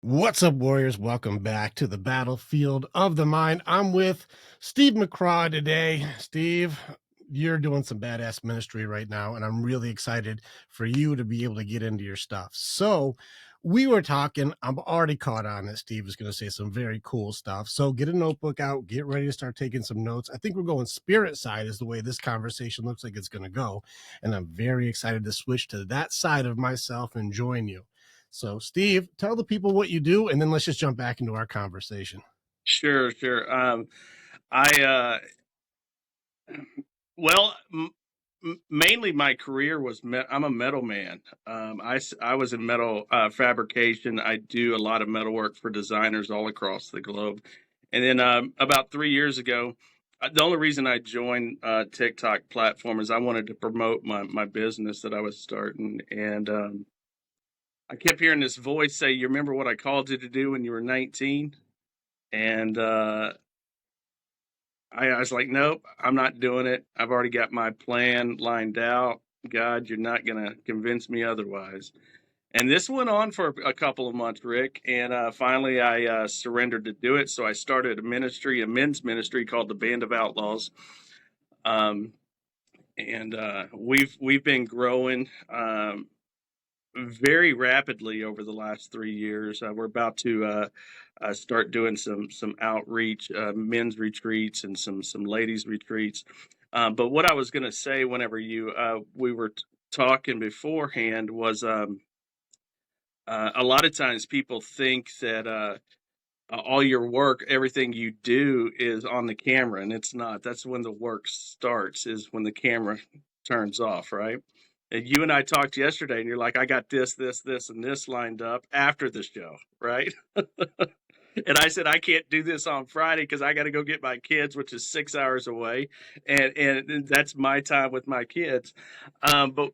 What's up, warriors? Welcome back to the battlefield of the mind. I'm with Steve McCraw today. Steve, you're doing some badass ministry right now, and I'm really excited for you to be able to get into your stuff. So we were talking, I'm already caught on it. Steve is going to say some very cool stuff. So get a notebook out, get ready to start taking some notes. I think we're going spirit side is the way this conversation looks like it's going to go. And I'm very excited to switch to that side of myself and join you. So, Steve, tell the people what you do, and then let's just jump back into our conversation. Sure. I well, mainly my career was I'm a metal man. I was in metal fabrication. I do a lot of metal work for designers all across the globe. And then about 3 years ago, the only reason I joined TikTok platform is I wanted to promote my business that I was starting, and I kept hearing this voice say, "You remember what I called you to do when you were 19?" And I was like, nope, I'm not doing it. I've already got my plan lined out. God, you're not going to convince me otherwise. And this went on for a couple of months, Rick. And finally, I surrendered to do it. So I started a ministry, a men's ministry called the Band of Outlaws. Um, and we've been growing very rapidly over the last 3 years. We're about to start doing some outreach, men's retreats, and some ladies retreats. But what I was going to say, whenever we were talking beforehand, was a lot of times people think that all your work, everything you do, is on the camera, and it's not. That's when the work starts, is when the camera turns off, right? And you and I talked yesterday, and you're like, I got this, and this lined up after the show, right? And I said, I can't do this on Friday because I got to go get my kids, which is 6 hours away, and that's my time with my kids. But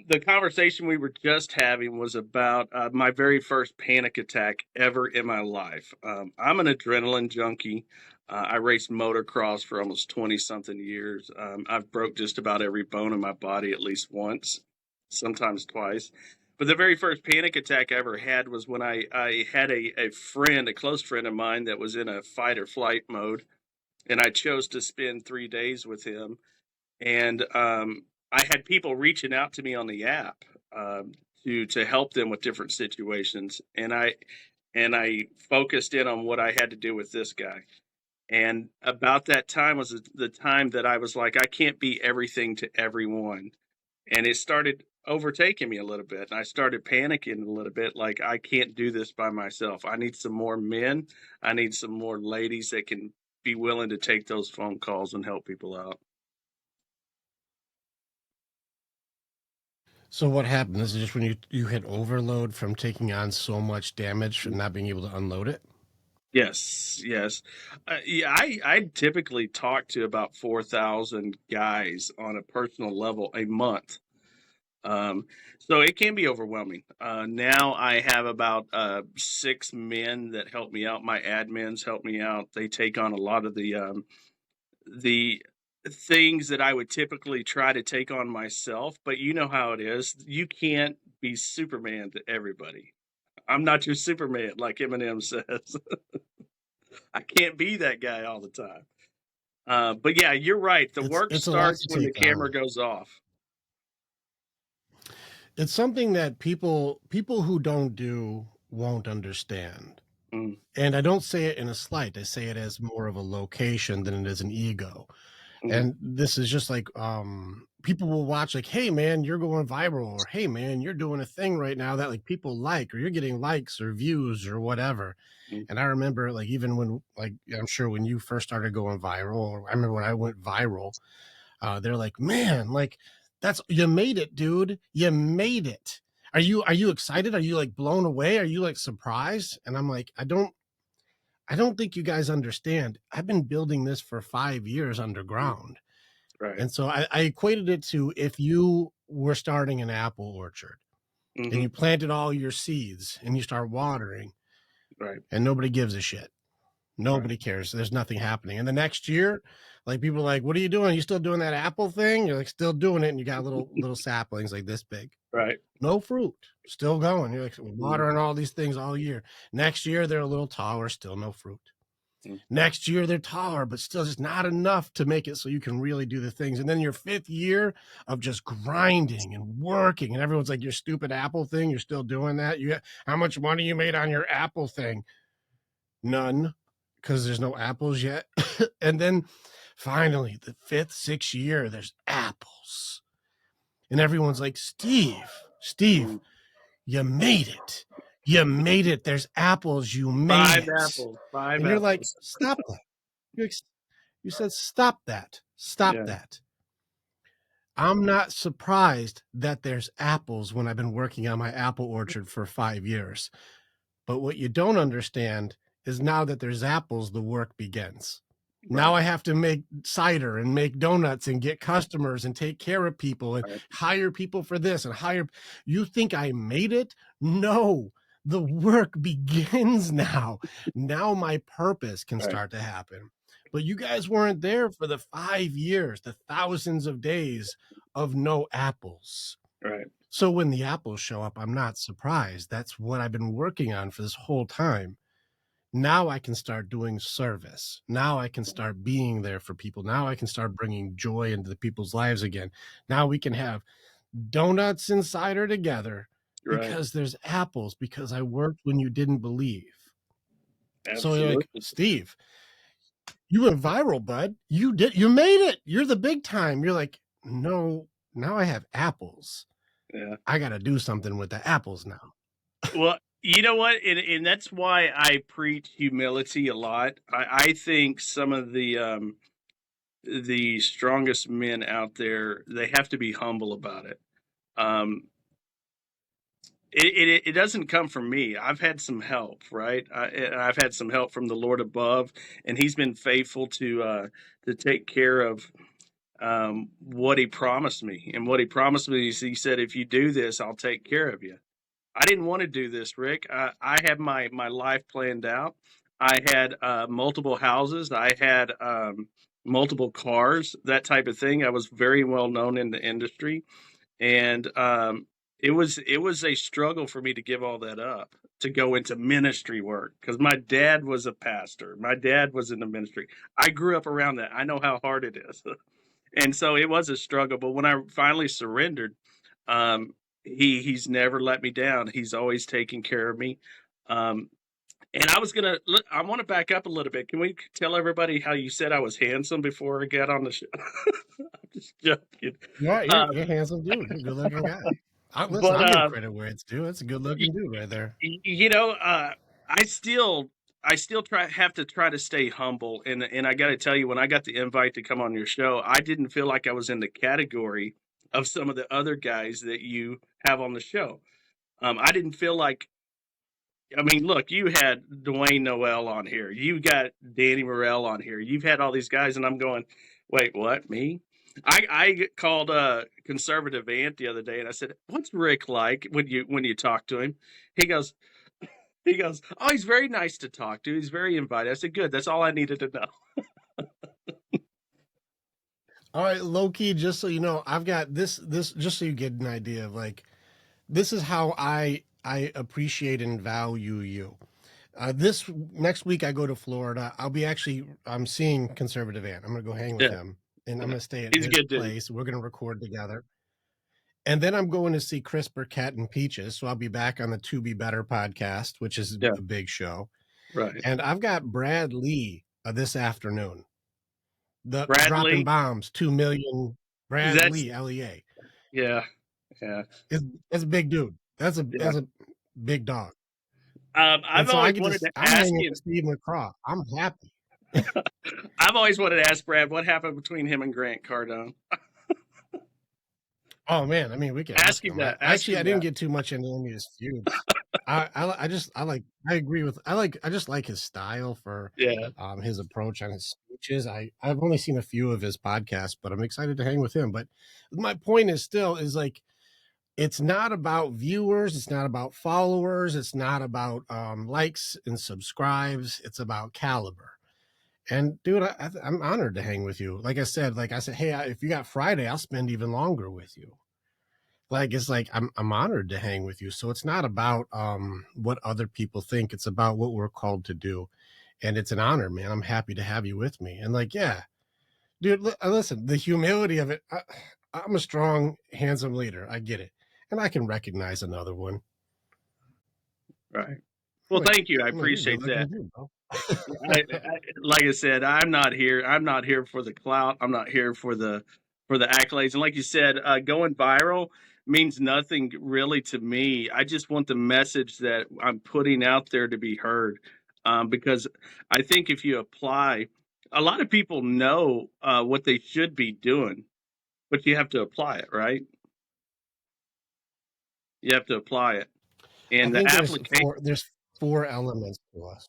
the conversation we were just having was about my very first panic attack ever in my life. I'm an adrenaline junkie. I raced motocross for almost 20 something years. I've broke just about every bone in my body at least once, sometimes twice. But the very first panic attack I ever had was when I had a friend, a close friend of mine, that was in a fight or flight mode. And I chose to spend 3 days with him. And I had people reaching out to me on the app to help them with different situations, and I focused in on what I had to do with this guy. And about that time was the time that I was like, I can't be everything to everyone, and it started overtaking me a little bit. And I started panicking a little bit, like I can't do this by myself. I need some more men. I need some more ladies that can be willing to take those phone calls and help people out. So what happened? This is just when you hit overload from taking on so much damage and not being able to unload it? Yes, yes. Yeah, I typically talk to about 4,000 guys on a personal level a month. Um, so it can be overwhelming. Now I have about 6 men that help me out. My admins help me out. They take on a lot of the things that I would typically try to take on myself. But you know how it is. You can't be Superman to everybody. I'm not your Superman, like Eminem says. I can't be that guy all the time. But yeah, you're right. The work It's a lot starts to when the take camera on. goes off. It's something that people who don't do won't understand. Mm, And I don't say it in a slight. I say it as more of a location than it is an ego. mm, And this is just like people will watch like, hey man, you're going viral, or hey man, you're doing a thing right now that like people like, or you're getting likes or views or whatever. mm. And I remember like even when like I'm sure when you first started going viral, or I remember when I went viral, they're like, man, like that's you made it, dude. You made it. Are you excited? Are you like blown away? Are you like surprised? And I'm like, I don't think you guys understand. I've been building this for 5 years Mm. underground. Right. And so I equated it to if you were starting an apple orchard and you Hmm. planted all your seeds and you start watering Right. and nobody gives a shit. Right. Nobody cares. There's nothing happening. And the next year, like people are like, what are you doing? You still doing that apple thing? You're like still doing it, and you got little saplings like this big. Right. No fruit, still going. You're like Mm, watering all these things all year. Next year, they're a little taller, still no fruit. mm, Next year, they're taller, but still just not enough to make it so you can really do the things. And then your fifth year of just grinding and working, and everyone's like, your stupid apple thing, you're still doing that. How much money you made on your apple thing? None, because there's no apples yet. And then finally, the fifth, sixth year, there's apples. And everyone's like, Steve, mm. you made it. You made it. There's apples. You made Five it. apples. Five And you're like, apples. stop that. You said, stop that. Stop Yeah. that. I'm not surprised that there's apples when I've been working on my apple orchard for 5 years. But what you don't understand is now that there's apples, the work begins. Now Right. I have to make cider and make donuts and get customers and take care of people and Right. hire people for this and hire. You think I made it? No, the work begins now. Now my purpose can Right. start to happen. But you guys weren't there for the 5 years, the thousands of days of no apples. Right. So when the apples show up, I'm not surprised. That's what I've been working on for this whole time. Now I can start doing service. Now I can start being there for people. Now I can start bringing joy into the people's lives again. Now we can have donuts and cider together Right. because there's apples, because I worked when you didn't believe. So you're like, Absolutely. Steve, you went viral, bud. You made it. You're the big time. You're like, no, now I have apples. Yeah. I got to do something with the apples now. Well, you know what? And that's why I preach humility a lot. I think some of the strongest men out there, they have to be humble about it. Um, it doesn't come from me. I've had some help, right? And I've had some help from the Lord above, and He's been faithful to take care of what He promised me. And what He promised me is He said, "If you do this, I'll take care of you." I didn't want to do this, Rick. I had my life planned out. I had multiple houses. I had multiple cars, that type of thing. I was very well known in the industry, and it was a struggle for me to give all that up to go into ministry work because my dad was a pastor. My dad was in the ministry. I grew up around that. I know how hard it is, and so it was a struggle. But when I finally surrendered, he's never let me down. He's always taken care of me. Um, and I want to back up a little bit. Can we tell everybody how you said I was handsome before I got on the show? I'm just joking. Yeah, Uh, you're a handsome dude. You're a good looking guy. Listen, but I'll give credit where it's due. That's a good y- looking dude right there. you know, I still I still try to stay humble. And I got to tell you, when I got the invite to come on your show, I didn't feel like I was in the category of some of the other guys that you have on the show. I didn't feel like. I mean, look, you had Dwayne Noel on here. You got Danny Morell on here. You've had all these guys, and I'm going, wait, what? Me? I called conservative Ant the other day, and I said, "What's Rick like when you talk to him?" He goes, "Oh, he's very nice to talk to. He's very inviting." I said, "Good. That's all I needed to know." All right, low key, just so you know, I've got this just so you get an idea of like this is how I appreciate and value you. This next week I go to Florida. I'm seeing Conservative Ant. I'm gonna go hang with Yeah, him and I'm yeah. gonna stay at He's a his good dude. place. We're gonna record together. And then I'm going to see Chris Burkett and Peaches. So I'll be back on the To Be Better podcast, which is Yeah, a big show. right. And I've got Brad Lee this afternoon. The dropping Bradley. bombs, 2 million. Brad That's Lee, LEA. yeah, yeah. It's a big dude. Yeah. That's a big dog. I've And so always wanted to I'm ask hanging with him. Steve McCraw. I'm happy. I've always wanted to ask Brad what happened between him and Grant Cardone. Oh man, I mean, we could Ask ask him him. that. Ask Actually, I him didn't that. get too much into any of his feuds. I agree with I just like his style for Yeah. his approach on his speeches. I've only seen a few of his podcasts, but I'm excited to hang with him. But my point is still is like it's not about viewers, it's not about followers, it's not about likes and subscribes, it's about caliber. And dude, I'm honored to hang with you. Like I said, hey, if you got Friday, I'll spend even longer with you. Like it's like I'm honored to hang with you. So it's not about what other people think. It's about what we're called to do. And it's an honor, man. I'm happy to have you with me. And like, yeah, dude, listen, the humility of it. I'm a strong, handsome leader. I get it. And I can recognize another one. Right. I'm Well, like, thank you. I I'm like, you're good appreciate that. looking too, bro. Like I said, I'm not here. I'm not here for the clout. I'm not here for the accolades. And like you said, going viral means nothing really to me. I just want the message that I'm putting out there to be heard. Because I think if you apply, a lot of people know what they should be doing, but you have to apply it, right? You have to apply it, I and the think application, there's four elements to us.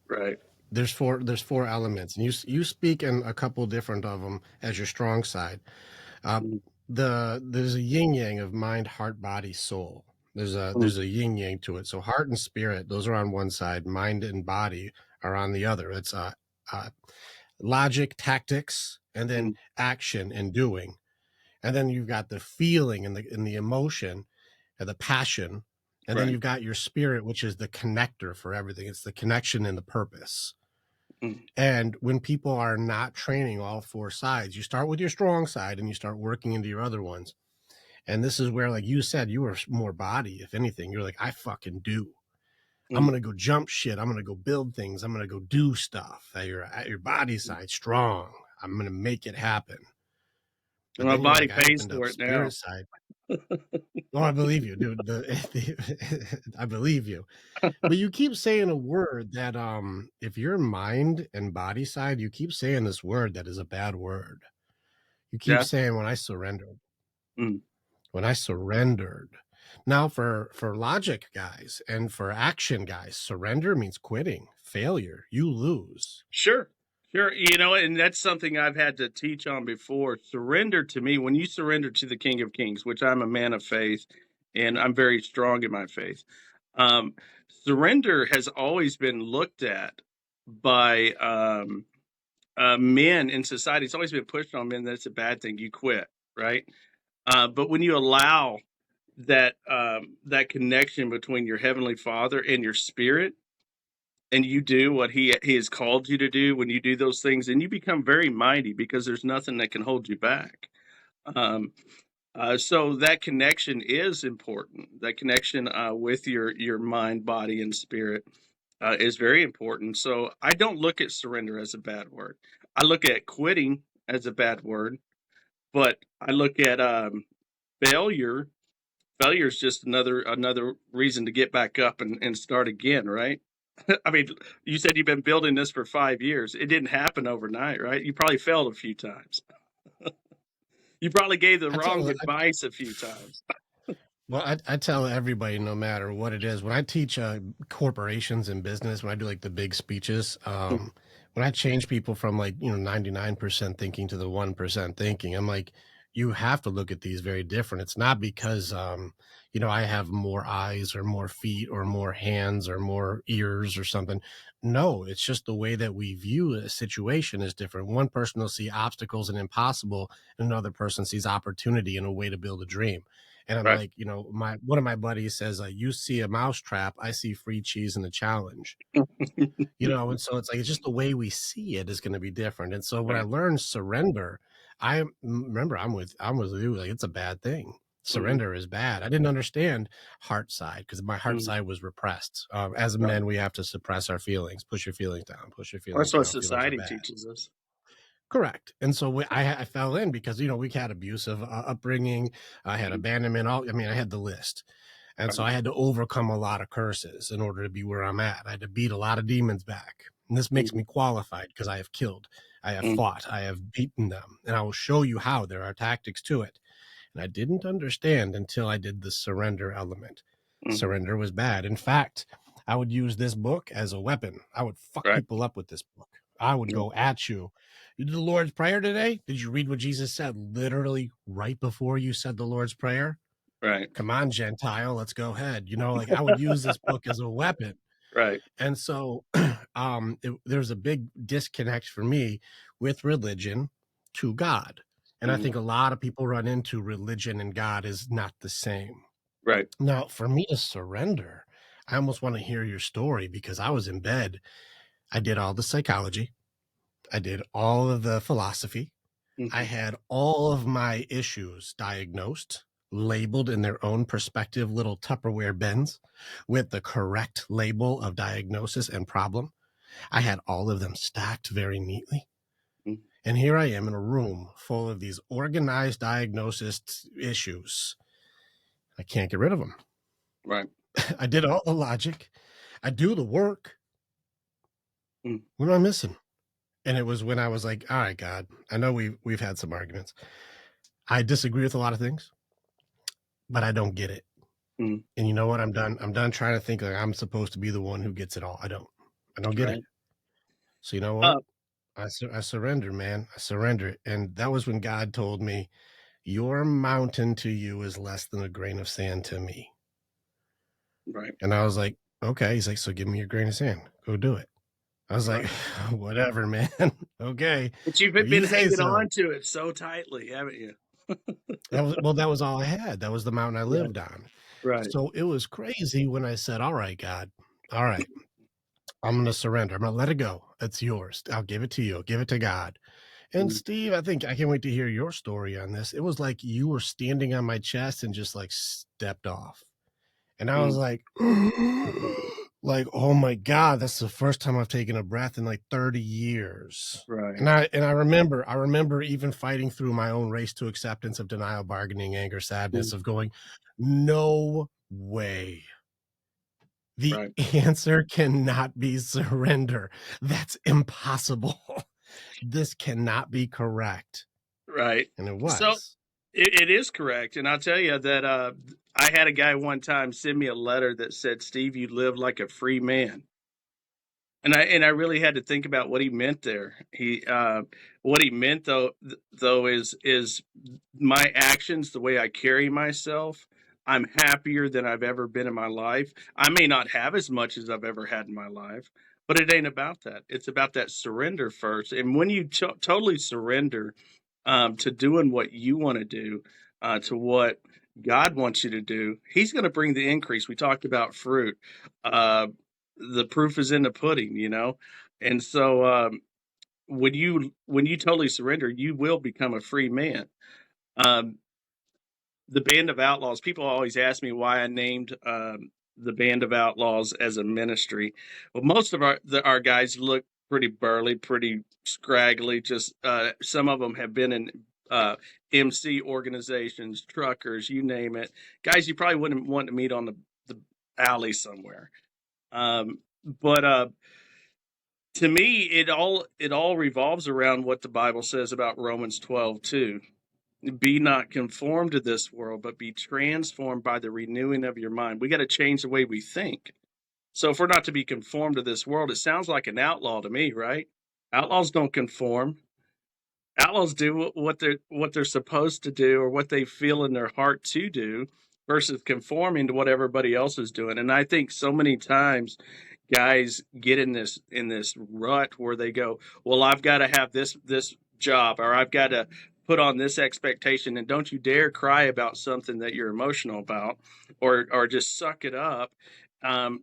right? There's four elements, and you speak in a couple different of them as your strong side. Uh, Mm, there's a yin yang of mind, heart, body, soul. mm, There's a yin yang to it. So heart and spirit, those are on one side. Mind and body are on the other. It's uh, logic, tactics, and then mm, action and doing. And then you've got the feeling and the emotion and the passion. And then right. you've got your spirit, which is the connector for everything. It's the connection and the purpose. Mm, And when people are not training all four sides, you start with your strong side and you start working into your other ones. And this is where, like you said, you were more body, if anything. You're like, I fucking do. I'm mm. gonna go jump shit. I'm gonna go build things. I'm gonna go do stuff. At your body side, strong. I'm gonna make it happen. But My then you're body like, I pays opened up for it now. spirit side. Oh, I believe you, dude. I believe you. But you keep saying a word that if you're mind and body side, you keep saying this word that is a bad word. You keep Yeah. saying when I surrendered. Mm. When I surrendered. Now for logic guys and for action guys, surrender means quitting, failure. You lose. Sure. Sure. You know, and that's something I've had to teach on before. Surrender to me, when you surrender to the King of Kings, which I'm a man of faith and I'm very strong in my faith, um, surrender has always been looked at by men in society. It's always been pushed on men that it's a bad thing. You quit, right? But when you allow that connection between your heavenly Father and your spirit, and you do what he has called you to do, when you do those things, and you become very mighty because there's nothing that can hold you back. Um, so that connection is important. That connection with your mind, body, and spirit is very important. So I don't look at surrender as a bad word. I look at quitting as a bad word, but I look at failure. Failure is just another reason to get back up and start again, right? I mean, you said you've been building this for 5 years. It didn't happen overnight, right? You probably failed a few times. You probably gave the I tell wrong advice a few times. Well, I tell everybody, no matter what it is, when I teach corporations and business, when I do like the big speeches, when I change people from like, 99% thinking to the 1% thinking, I'm like, you have to look at these very different. It's not because, I have more eyes or more feet or more hands or more ears or something. No, it's just the way that we view a situation is different. One person will see obstacles and impossible, and another person sees opportunity and a way to build a dream. And I'm Right, like, my one of my buddies says, you see a mousetrap, I see free cheese and a challenge. And so it's like it's just the way we see it is going to be different. And so when I right. learned surrender, remember I'm with you, like it's a bad thing. Mhm, Surrender is bad. I didn't understand heart side because my heart mhm, side was repressed. As right. men, we have to suppress our feelings, push your feelings down, push your Well, that's feelings what down. Feelings are society bad. teaches us. Correct. And so I fell in because, we had abusive upbringing. I had Mhm, abandonment. I had the list. And so right. I had to overcome a lot of curses in order to be where I'm at. I had to beat a lot of demons back. And this makes Mhm, me qualified because I have killed, I have mhm, fought, I have beaten them. And I will show you how there are tactics to it. And I didn't understand until I did the surrender element. mhm, Surrender was bad. In fact, I would use this book as a weapon. I would fuck right. people up with this book. I would Yeah. go at you. You did the Lord's Prayer today? Did you read what Jesus said literally right before you said the Lord's Prayer? Right. Come on, Gentile, let's go ahead. Like I would use this book as a weapon. Right. And so there's a big disconnect for me with religion to God. And I Mhm. think a lot of people run into religion and God is not the same. Right. Now, for me to surrender, I almost want to hear your story because I was in bed. I did all the psychology, I did all of the philosophy, I Mhm. had all of my issues diagnosed, labeled in their own perspective little Tupperware bins with the correct label of diagnosis and problem. I had all of them stacked very neatly. Mhm. And here I am in a room full of these organized diagnosis issues. I can't get rid of them. Right. I did all the logic. I do the work. Mm. What am I missing? And it was when I was like, all right, God, I know we've had some arguments. I disagree with a lot of things, but I don't get it. Mm. And you know what? I'm done. I'm done trying to think like I'm supposed to be the one who gets it all. I don't. I don't get it. Right. So you know what? Uh, I surrender, man. I surrender. And that was when God told me, your mountain to you is less than a grain of sand to me. right. And I was like, okay. He's like, so give me your grain of sand. Go do it. I was like, Right. whatever, man. Okay. But you've If been you say hanging so. on to it so tightly, haven't you? That was all I had. That was the mountain I Right. lived on. Right. So it was crazy when I said, all right, God, all right, I'm going to surrender. I'm going to let it go. It's yours. I'll give it to you. I'll give it to God. And Mm. Steve, I think I can't wait to hear your story on this. It was like you were standing on my chest and just like stepped off. And I was Mm. like, like, oh my God, that's the first time I've taken a breath in like 30 years. Right. And I remember even fighting through my own race to acceptance of denial, bargaining, anger, sadness, Mm. of going, no way. The Right. answer cannot be surrender. That's impossible. This cannot be correct. Right. And it So was. it is correct. And I'll tell you that I had a guy one time send me a letter that said, Steve, you live like a free man. And I really had to think about what he meant there. What he meant though is my actions, the way I carry myself. I'm happier than I've ever been in my life. I may not have as much as I've ever had in my life, but it ain't about that. It's about that surrender first. And when you totally surrender to doing what you want to do, to what God wants you to do, He's going to bring the increase. We talked about fruit. Uh, the proof is in the pudding, you know. And so when you totally surrender, you will become a free man. Um, the Band of Outlaws. People always ask me why I named the Band of Outlaws as a ministry. Well, most of our guys look pretty burly, pretty scraggly. Just some of them have been in MC organizations, truckers, you name it. Guys, you probably wouldn't want to meet on the alley somewhere. But to me, it all revolves around what the Bible says about Romans 12 too. Be not conformed to this world, but be transformed by the renewing of your mind. We got to change the way we think. So if we're not to be conformed to this world, it sounds like an outlaw to me, right? Outlaws don't conform. Outlaws do what they're supposed to do or what they feel in their heart to do versus conforming to what everybody else is doing. And I think so many times guys get in this rut where they go, well, I've got to have this job, or I've got to put on this expectation, and don't you dare cry about something that you're emotional about, or just suck it up.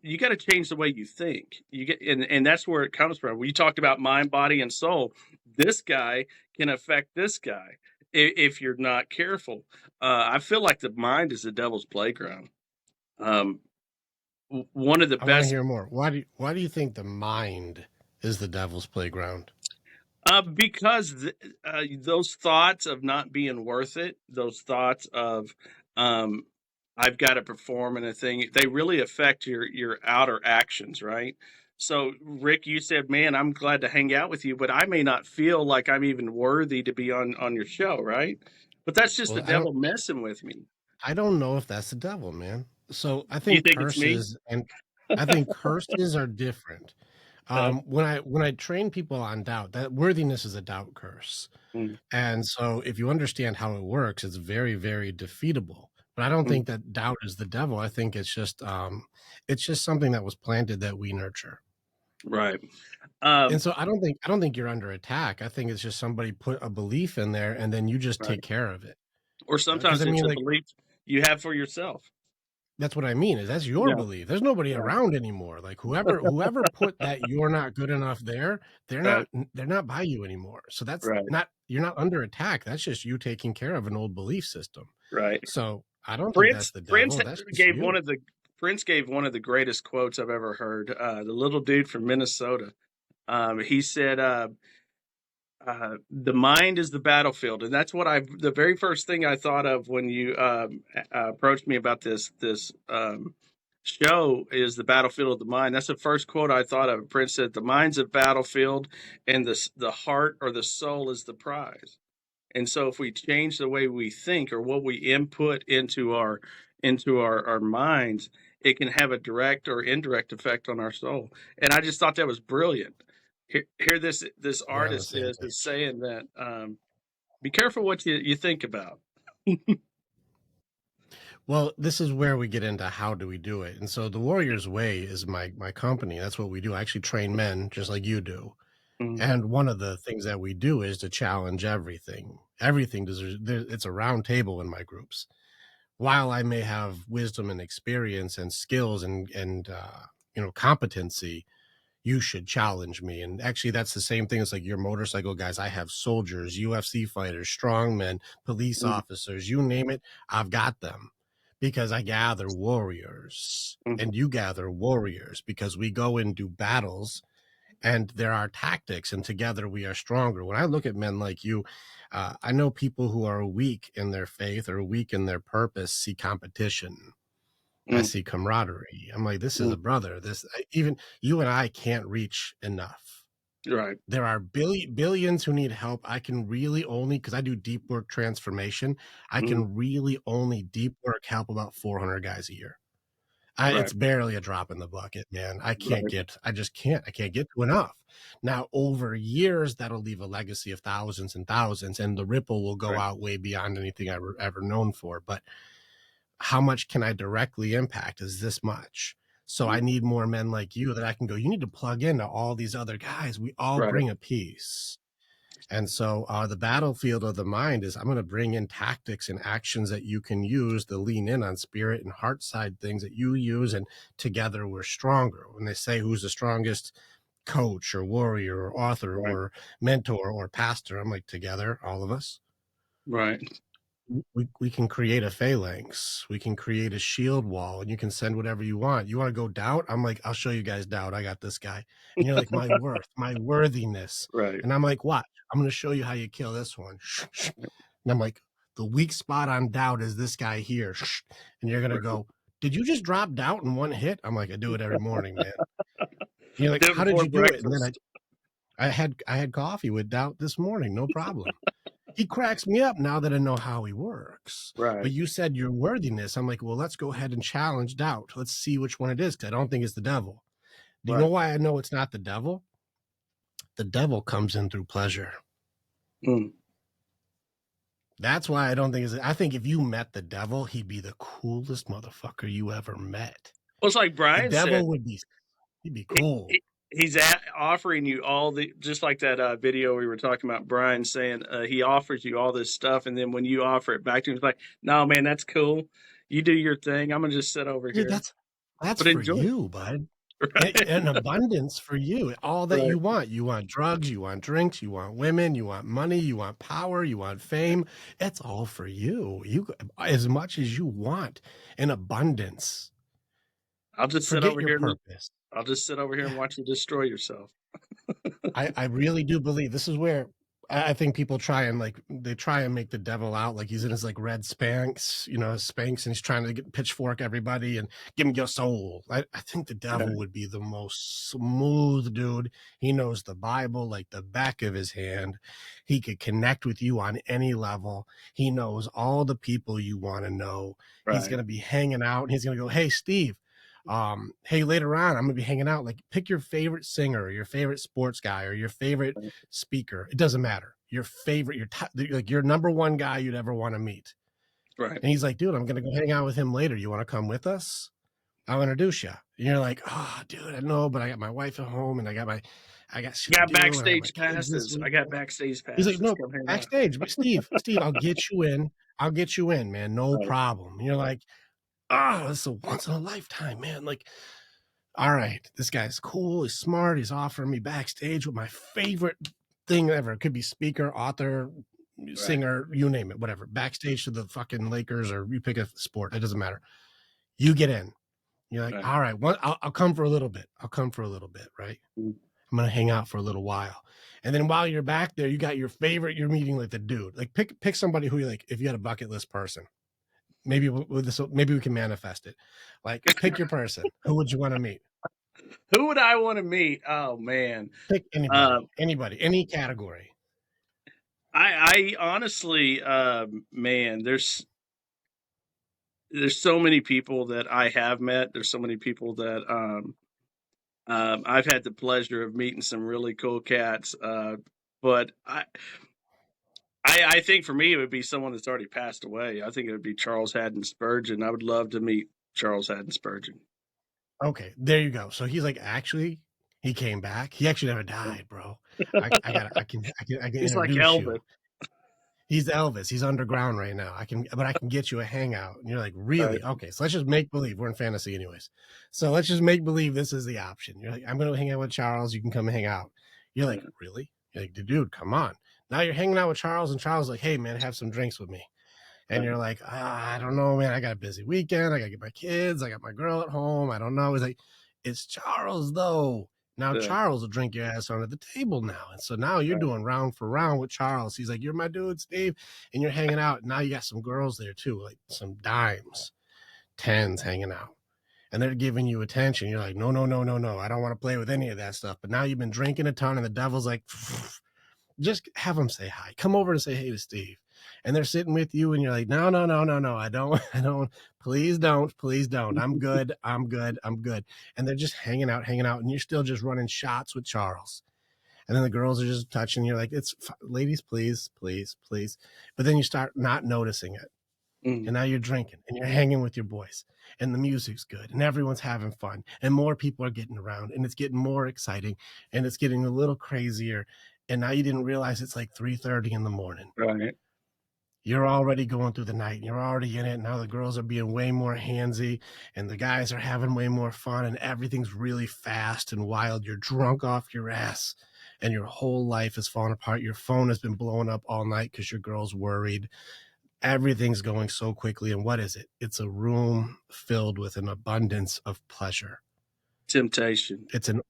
You got to change the way you think. You get, and that's where it comes from. We talked about mind, body, and soul. This guy can affect this guy if you're not careful. I feel like the mind is the devil's playground. Um, One of the I want to best. hear more. Why do you think the mind is the devil's playground? Because those thoughts of not being worth it, those thoughts of um, I've got to perform in a thing, they really affect your outer actions, right? So, Rick, you said, "Man, I'm glad to hang out with you, but I may not feel like I'm even worthy to be on your show, right?" But that's just the Well, I don't devil messing with me. I don't know if that's the devil, man. So You think it's me? I think curses are different. Uh, When I train people on doubt, that worthiness is a doubt curse. mm, And so if you understand how it works, it's very, very defeatable. But I don't Mm, think that doubt is the devil. I think it's just something that was planted that we nurture. right. And Um, so I don't think you're under attack. I think it's just somebody put a belief in there and then you just take right. care of it. Or Because sometimes I it's mean, a like, belief you have for yourself. that's what I mean is that's your Yeah, belief. There's nobody right, around anymore. Like whoever put that you're not good enough there, they're right, not they're not by you anymore. So that's right, not you're not under attack. That's just you taking care of an old belief system. right. So I don't think that's Prince the Prince devil. That's just gave one you. of the Prince gave one of the greatest quotes I've ever heard. The little dude from Minnesota. He said, "The mind is the battlefield," and that's what I. The very first thing I thought of when you approached me about this show is the battlefield of the mind. That's the first quote I thought of. Prince said, "The mind's a battlefield, and the heart or the soul is the prize." And so if we change the way we think or what we input into our minds, it can have a direct or indirect effect on our soul. And I just thought that was brilliant. Here this We're on the artist same is page. saying that be careful what you think about. Well, this is where we get into how do we do it. And so the Warrior's Way is my company. That's what we do. I actually train men just like you do. Mm, And one of the things that we do is to challenge everything. Everything deserves, it's a round table in my groups. While I may have wisdom and experience and skills and competency, you should challenge me. And actually, that's the same thing as like your motorcycle guys. I have soldiers, UFC fighters, strongmen, police mm, officers, you name it. I've got them because I gather warriors mm, and you gather warriors because we go and do battles and there are tactics and together we are stronger. When I look at men like you, I know people who are weak in their faith or weak in their purpose see competition. I mm, see camaraderie. I'm like, this is mm. a brother. Even you and I can't reach enough. Right, There are billions who need help. I can really only, because I do deep work transformation, I mm, can really only deep work help about 400 guys a year. right, It's barely a drop in the bucket, man. right, I just can't. I can't get to enough. Now, over years, that'll leave a legacy of thousands and thousands, and the ripple will go right. out way beyond anything I were ever known for. But how much can I directly impact is this much. So I Mm, need more men like you that I can go, you need to plug into all these other guys. We all right, bring a piece. And so the battlefield of the mind is I'm going to bring in tactics and actions that you can use to lean in on spirit and heart side things that you use. And together we're stronger. When they say who's the strongest coach or warrior or author right, or mentor or pastor, I'm like, together, all of us right, we can create a phalanx. We can create a shield wall and you can send whatever you want. You want to go doubt? I'm like, I'll show you guys doubt. I got this guy. And you're like, my worth, my worthiness. right, And I'm like, what? I'm going to show you how you kill this one. And I'm like, the weak spot on doubt is this guy here. And you're going to right. go, did you just drop doubt in one hit? I'm like, I do it every morning, man. And you're like, Do it how did before you do it? And then breakfast. I had coffee with doubt this morning. No problem. He cracks me up now that I know how he works. Right, But you said your worthiness. I'm like, well, let's go ahead and challenge doubt. Let's see which one it is, because I don't think it's the devil. Do you know right. why I know it's not the devil? The devil comes in through pleasure. Mm. That's why I don't think it's. I think if you met the devil, he'd be the coolest motherfucker you ever met. Well, it's like The Brian said. devil he'd be he, cool. he's offering you all the just like that video we were talking about. Brian saying he offers you all this stuff, and then when you offer it back to him, he's like, "No, man, that's cool. You do your thing. I'm gonna just sit over Dude, here, that's but for enjoy it." you, bud. Right, An abundance for you. All that right, you want. You want drugs, you want drinks, you want women, you want money, you want power, you want fame. It's all for you. You as much as you want in abundance. I'll just sit Forget over your here and purpose. I'll just sit over here and Yeah. watch you destroy yourself. I really do believe this is where I think people try and they try and make the devil out like he's in his like red Spanx, Spanx, and he's trying to get pitchfork everybody and give him your soul. I think the devil Right, would be the most smooth dude. He knows the Bible like the back of his hand. He could connect with you on any level. He knows all the people you want to know. He's right, gonna be hanging out and he's gonna go, hey Steve, hey, later on I'm gonna be hanging out, like pick your favorite singer or your favorite sports guy or your favorite right, speaker. It doesn't matter, your favorite, like your number one guy you'd ever want to meet. Right. And he's like, dude, I'm gonna go hang out with him later. You want to come with us? I'll introduce you. And you're like, oh, dude, I know, but I got my wife at home and I got shit to Got do and I got my backstage kids this passes. week. I got backstage He's like, passes. no, Come hang out. backstage, but Steve, I'll get you in. I'll get you in, man. No Right. problem. And you're like, oh, this is a once in a lifetime, man. Like, all right, this guy's cool. He's smart. He's offering me backstage with my favorite thing ever. It could be speaker, author, Right. singer, you name it, whatever. Backstage to the fucking Lakers, or you pick a sport. It doesn't matter. You get in. You're like, Right. all right, I'll come for a little bit. I'll come for a little bit, right? Mm. I'm gonna hang out for a little while. And then while you're back there, you got your favorite, you're meeting like the dude. Like pick somebody who you like, if you had a bucket list person. Maybe with this, maybe we can manifest it. Like pick your person. Who would you want to meet? Who would I want to meet? Oh man. Pick Uh, anybody, any category. I honestly, man, there's so many people that I have met. There's so many people that I've had the pleasure of meeting some really cool cats. But I think for me it would be someone that's already passed away. I think it would be Charles Haddon Spurgeon. I would love to meet Charles Haddon Spurgeon. Okay, there you go. So he's like, actually, he came back. He actually never died, bro. I can He's like introduce you. Elvis, He's Elvis. He's underground right now. But I can get you a hangout. And you're like, right? really? Okay, so let's just make believe. We're in fantasy anyways. So let's just make believe this is the option. You're like, I'm gonna hang out with Charles. You can come hang out. You're like, really? You're like, dude, come on. Now you're hanging out with Charles, and Charles is like, hey man, have some drinks with me. And Right. you're like, I don't know, man. I got a busy weekend. I got to get my kids. I got my girl at home. I don't know. He's like, it's Charles, though. Now, Yeah, Charles will drink your ass under the table now. And so now you're right. doing round for round with Charles. He's like, you're my dude, Steve. And you're hanging out. Now you got some girls there, too, like some dimes, tens hanging out. And they're giving you attention. You're like, no, no, no, no, no. I don't want to play with any of that stuff. But now you've been drinking a ton, and the devil's like, just have them say hi. Come over and say hey to Steve. And they're sitting with you, and you're like, no, no, no, no, no. I don't. Please don't. Please don't. I'm good. I'm good. I'm good. And they're just hanging out, and you're still just running shots with Charles. And then the girls are just touching. You're like, ladies, please, please, please. But then you start not noticing it. Mm, And now you're drinking and you're hanging with your boys and the music's good and everyone's having fun and more people are getting around and it's getting more exciting and it's getting a little crazier. And now you didn't realize it's like 3:30 in the morning. right. You're already going through the night and you're already in it. Now the girls are being way more handsy and the guys are having way more fun and everything's really fast and wild. You're drunk off your ass and your whole life is falling apart. Your phone has been blowing up all night because your girl's worried. Everything's going so quickly. And what is it? It's a room filled with an abundance of pleasure. Temptation. It's an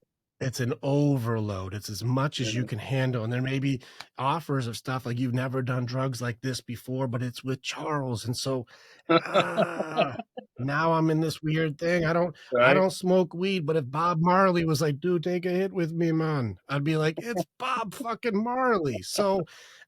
it's an overload. It's as much as you Yeah. can handle. And there may be offers of stuff like you've never done drugs like this before, but it's with Charles. And so ah, now I'm in this weird thing. I Right. don't smoke weed, but if Bob Marley was like, dude, take a hit with me, man, I'd be like, it's Bob fucking Marley. So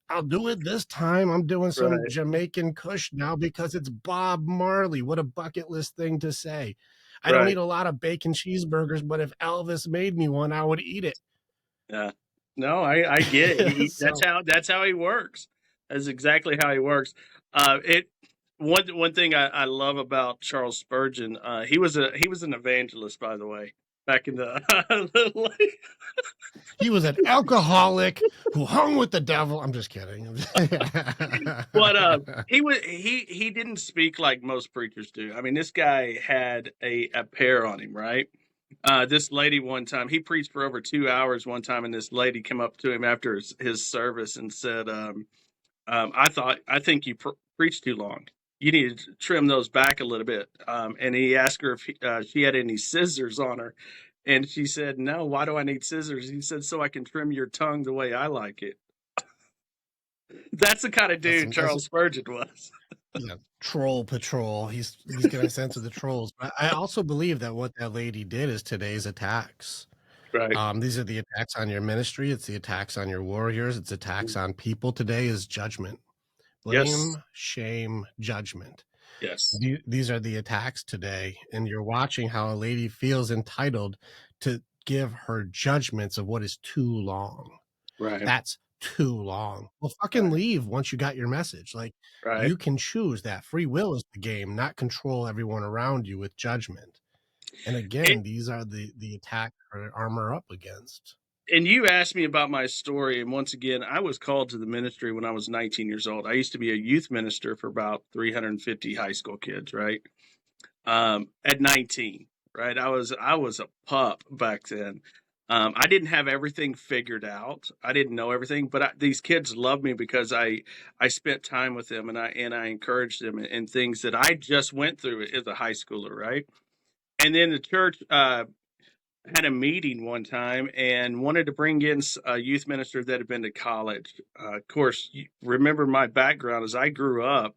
I'll do it this time. I'm doing some Right. Jamaican Kush now because it's Bob Marley. What a bucket list thing to say. I don't Right. eat a lot of bacon cheeseburgers, but if Elvis made me one, I would eat it. Yeah. No, I get it. That's So how he works. That's exactly how he works. It one thing I love about Charles Spurgeon, he was an evangelist, by the way, back in the he was an alcoholic who hung with the devil. I'm just kidding. but he didn't speak like most preachers do. I mean, this guy had a pair on him, right? This lady one time, he preached for over 2 hours one time, and this lady came up to him after his service and said, I think you preached too long. You need to trim those back a little bit." And he asked her if she had any scissors on her, and she said, "No. Why do I need scissors?" He said, "So I can trim your tongue the way I like it." That's the kind of dude That's Charles Spurgeon was. troll patrol. He's got a sense of the trolls. But I also believe that what that lady did is today's attacks. Right. These are the attacks on your ministry. It's the attacks on your warriors. It's attacks on people. Today is judgment, Yes. blame, shame, judgment. Yes. These are the attacks today, and you're watching how a lady feels entitled to give her judgments of what is too long. Right. That's too long. Well, fucking Right. leave once you got your message. Like, Right. you can choose that. Free will is the game, not control everyone around you with judgment. And And, again, these are the attack or armor up against. and you asked me about my story, and once again, I was called to the ministry when I was 19 years old. I used to be a youth minister for about 350 high school kids, right? At 19, right? I was a pup back then. I didn't have everything figured out. I didn't know everything, but these kids loved me because I spent time with them, and I encouraged them in things that I just went through as a high schooler, right? And then the church had a meeting one time and wanted to bring in a youth minister that had been to college. Of course, you remember my background as I grew up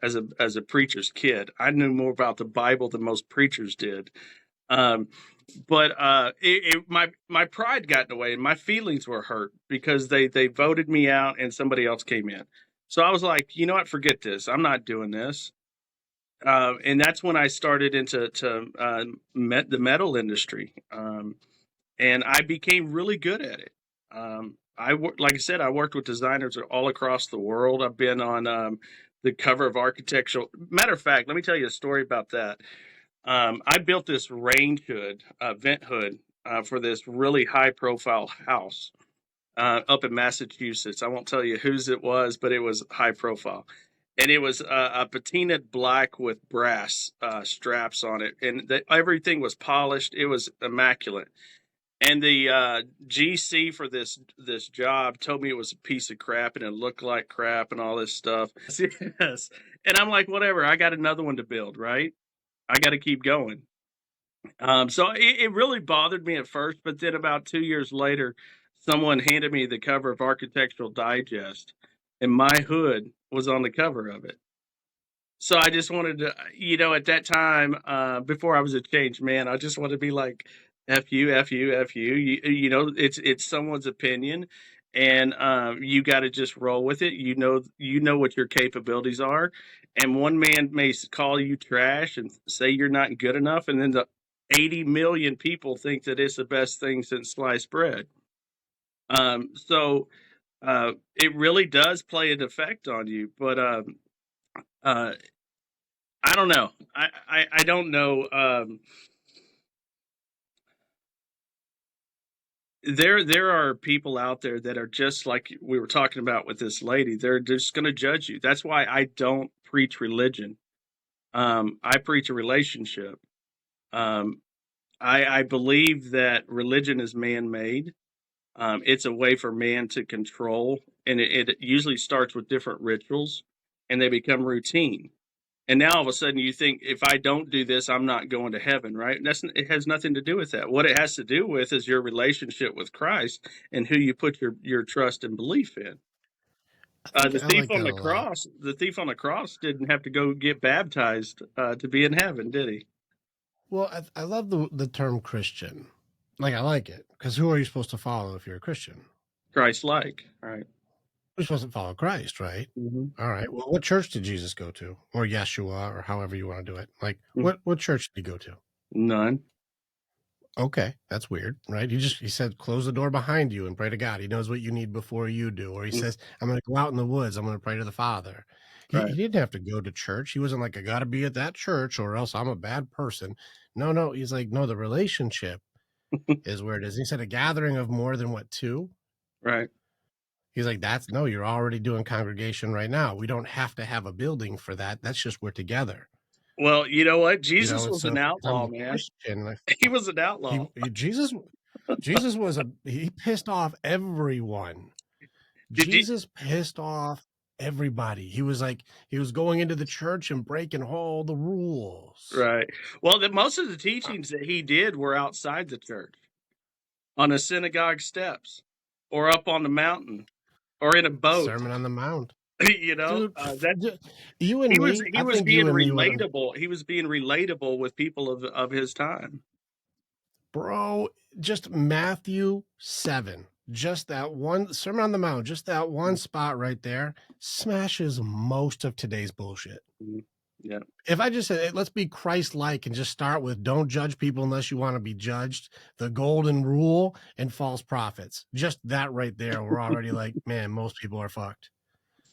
as a preacher's kid. I knew more about the Bible than most preachers did. Um, but my pride got in the way, and my feelings were hurt because they voted me out and somebody else came in. So I was like, you know what? Forget this. I'm not doing this. And that's when I started into the metal industry, and I became really good at it. Like I said, I worked with designers all across the world. I've been on the cover of architectural. Matter of fact, let me tell you a story about that. I built this range hood, vent hood, for this really high profile house up in Massachusetts. I won't tell you whose it was, but it was high profile. And it was a patinaed black with brass straps on it, and everything was polished. It was immaculate. And the GC for this job told me it was a piece of crap and it looked like crap and all this stuff. Yes, and I'm like, whatever. I got another one to build, right? I got to keep going. So it really bothered me at first, but then about 2 years later, someone handed me the cover of Architectural Digest, and my hood was on the cover of it. So I just wanted to, at that time, before I was a changed man, I just wanted to be like, "F you, F you, F you." It's someone's opinion, and you got to just roll with it. You know what your capabilities are, and one man may call you trash and say you're not good enough, and then the 80 million people think that it's the best thing since sliced bread. So it really does play an effect on you, but uh, I don't know. I don't know. There are people out there that are just like we were talking about with this lady. They're just going to judge you. That's why I don't preach religion. I preach a relationship. Um, I believe that religion is man made. It's a way for man to control, and it usually starts with different rituals, and they become routine. And now all of a sudden you think if I don't do this, I'm not going to heaven, right? It has nothing to do with that. What it has to do with is your relationship with Christ and who you put your trust and belief in. I think The I thief like on that the a lot. cross, the thief on the cross didn't have to go get baptized to be in heaven, did he? Well, I love the term Christian. Like, I like it because who are you supposed to follow if you're a Christian? Christ like, right? You're supposed to follow Christ, right? Mm-hmm. All right. Well, what church did Jesus go to, or Yeshua, or however you want to do it? Like, Mm-hmm. what church did he go to? None, Okay, that's weird, right? He said close the door behind you and pray to God. He knows what you need before you do. Or he mm, says, I'm going to go out in the woods. I'm going to pray to the Father. He right? didn't have to go to church. He wasn't like, I got to be at that church or else I'm a bad person. No. He's like, no, the relationship is where it is. He said a gathering of more than what, two? Right. He's like, that's no, you're already doing congregation right now. We don't have to have a building for that. That's just we're together, Well, you know what? you know. Jesus And was so an if I'm outlaw, a man. Christian, like, He was an outlaw. Jesus was he pissed off everyone. Did you? Jesus pissed off everybody. He was like, he was going into the church and breaking all the rules. Right. Well, most of the teachings that he did were outside the church, on the synagogue steps, or up on the mountain, or in a boat. Sermon on the Mount. Dude, That you and he was me, he I was think being you and me would have, relatable. He was being relatable with people of his time. bro, just Matthew 7. Just that one Sermon on the Mount, just that one spot right there smashes most of today's bullshit. Yeah. If I just said, let's be Christ-like and just start with don't judge people unless you want to be judged, the golden rule and false prophets, just that right there, we're already like, man, most people are fucked.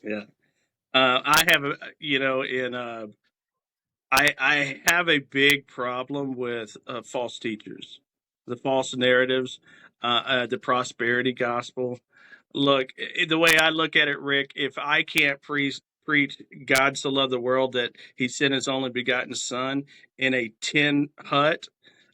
Yeah. I have a, in I have a big problem with false teachers, the false narratives, the prosperity gospel. Look, the way I look at it, Rick, if I can't preach God so loved the world that He sent His only begotten Son in a tin hut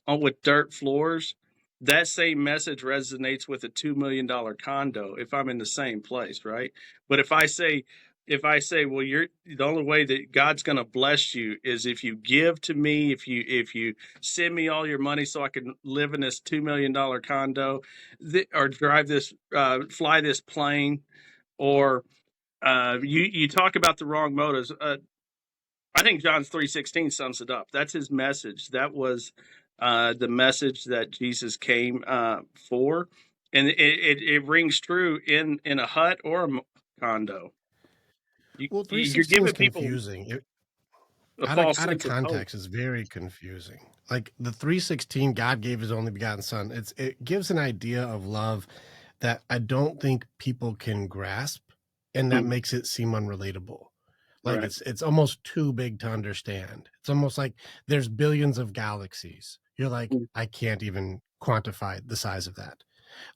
with dirt floors, that same message resonates with a $2 million condo if I'm in the same place, right? But if I say, well, you're the only way that God's going to bless you is if you give to me, if you send me all your money so I can live in this $2 million condo, or drive this, fly this plane, or you talk about the wrong motives. I think John 3:16 sums it up. That's his message. That was the message that Jesus came for, and it rings true in a hut or a condo. Well, You're 316 is giving people confusing. a Out of false out of sense of hope. context is very confusing. Like the 316, God gave his only begotten son. It gives an idea of love that I don't think people can grasp, and that Hmm. makes it seem unrelatable. Like Right. it's almost too big to understand. It's almost like there's billions of galaxies. You're like, Mm, I can't even quantify the size of that.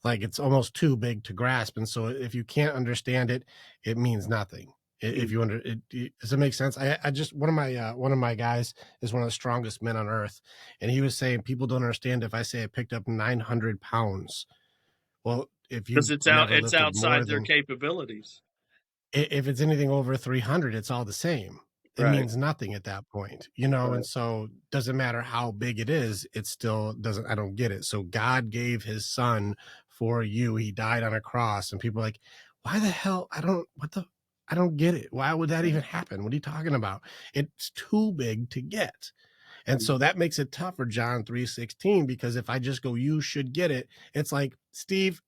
Like it's almost too big to grasp, and so if you can't understand it, it means nothing. If mm. you does it make sense? I just one of my guys is one of the strongest men on earth, and he was saying people don't understand if I say I picked up 900 pounds. Well, if Because you've never it's lifted more outside their than capabilities. if it's anything over 300, it's all the same. It Right. means nothing at that point, you know? And Right. so doesn't matter how big it is, it still doesn't, I don't get it. So God gave his son for you. He died on a cross and people are like, why the hell? I don't get it. Why would that even happen? What are you talking about? It's too big to get. And Mm. so that makes it tough for John 3:16 because if I just go, you should get it, it's like, Steve,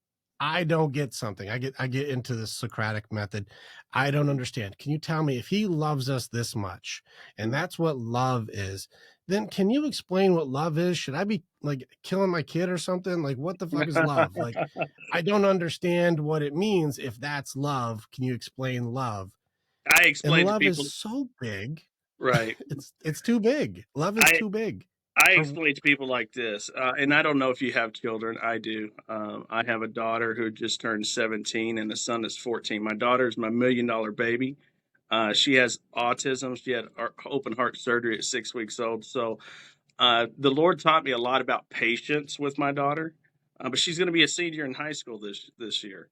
I don't get something. I get into the Socratic method. I don't understand. Can you tell me if he loves us this much and Mm. that's what love is, then can you explain what love is? Should I be like killing my kid or something? Like what the fuck is love? Like I don't understand what it means if that's love. Can you explain love? I And explain to love is people, so big. right. It's too big. Love is I too big I for explain to people like this, and I don't know if you have children. I do. I have a daughter who just turned 17 and a son that's 14. My daughter's my $1 million baby. She has autism. She had open heart surgery at 6 weeks old. So the Lord taught me a lot about patience with my daughter. But she's going to be a senior in high school this year.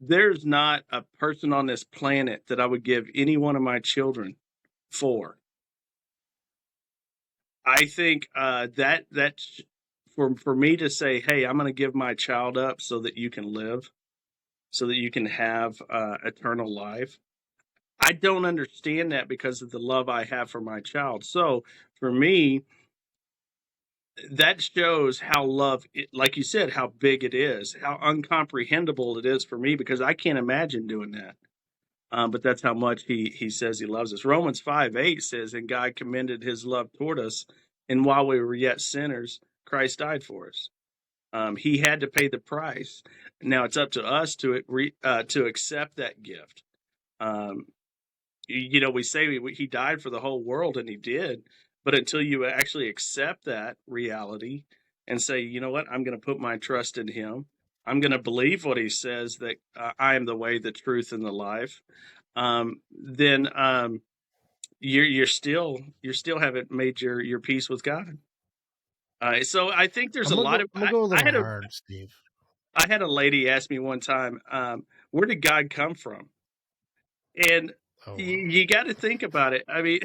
There's not a person on this planet that I would give any one of my children for. I think that's for me to say, hey, I'm going to give my child up so that you can live, so that you can have eternal life. I don't understand that because of the love I have for my child. So for me, that shows how like you said, how big it is, how uncomprehendable it is for me because I can't imagine doing that. But that's how much he says he loves us. Romans 5:8 says, "And God commended His love toward us, and while we were yet sinners, Christ died for us." He had to pay the price. Now it's up to us to accept that gift. Um, we say he died for the whole world, and he did. But until you actually accept that reality and say, you know what, I'm going to put my trust in him. I'm going to believe what he says that I am the way, the truth, and the life. Then you're still haven't made your peace with God. So I think there's a lot of I'm gonna go a little hard, Steve. I had a lady ask me one time, where did God come from? And Oh well. you got to think about it. I mean,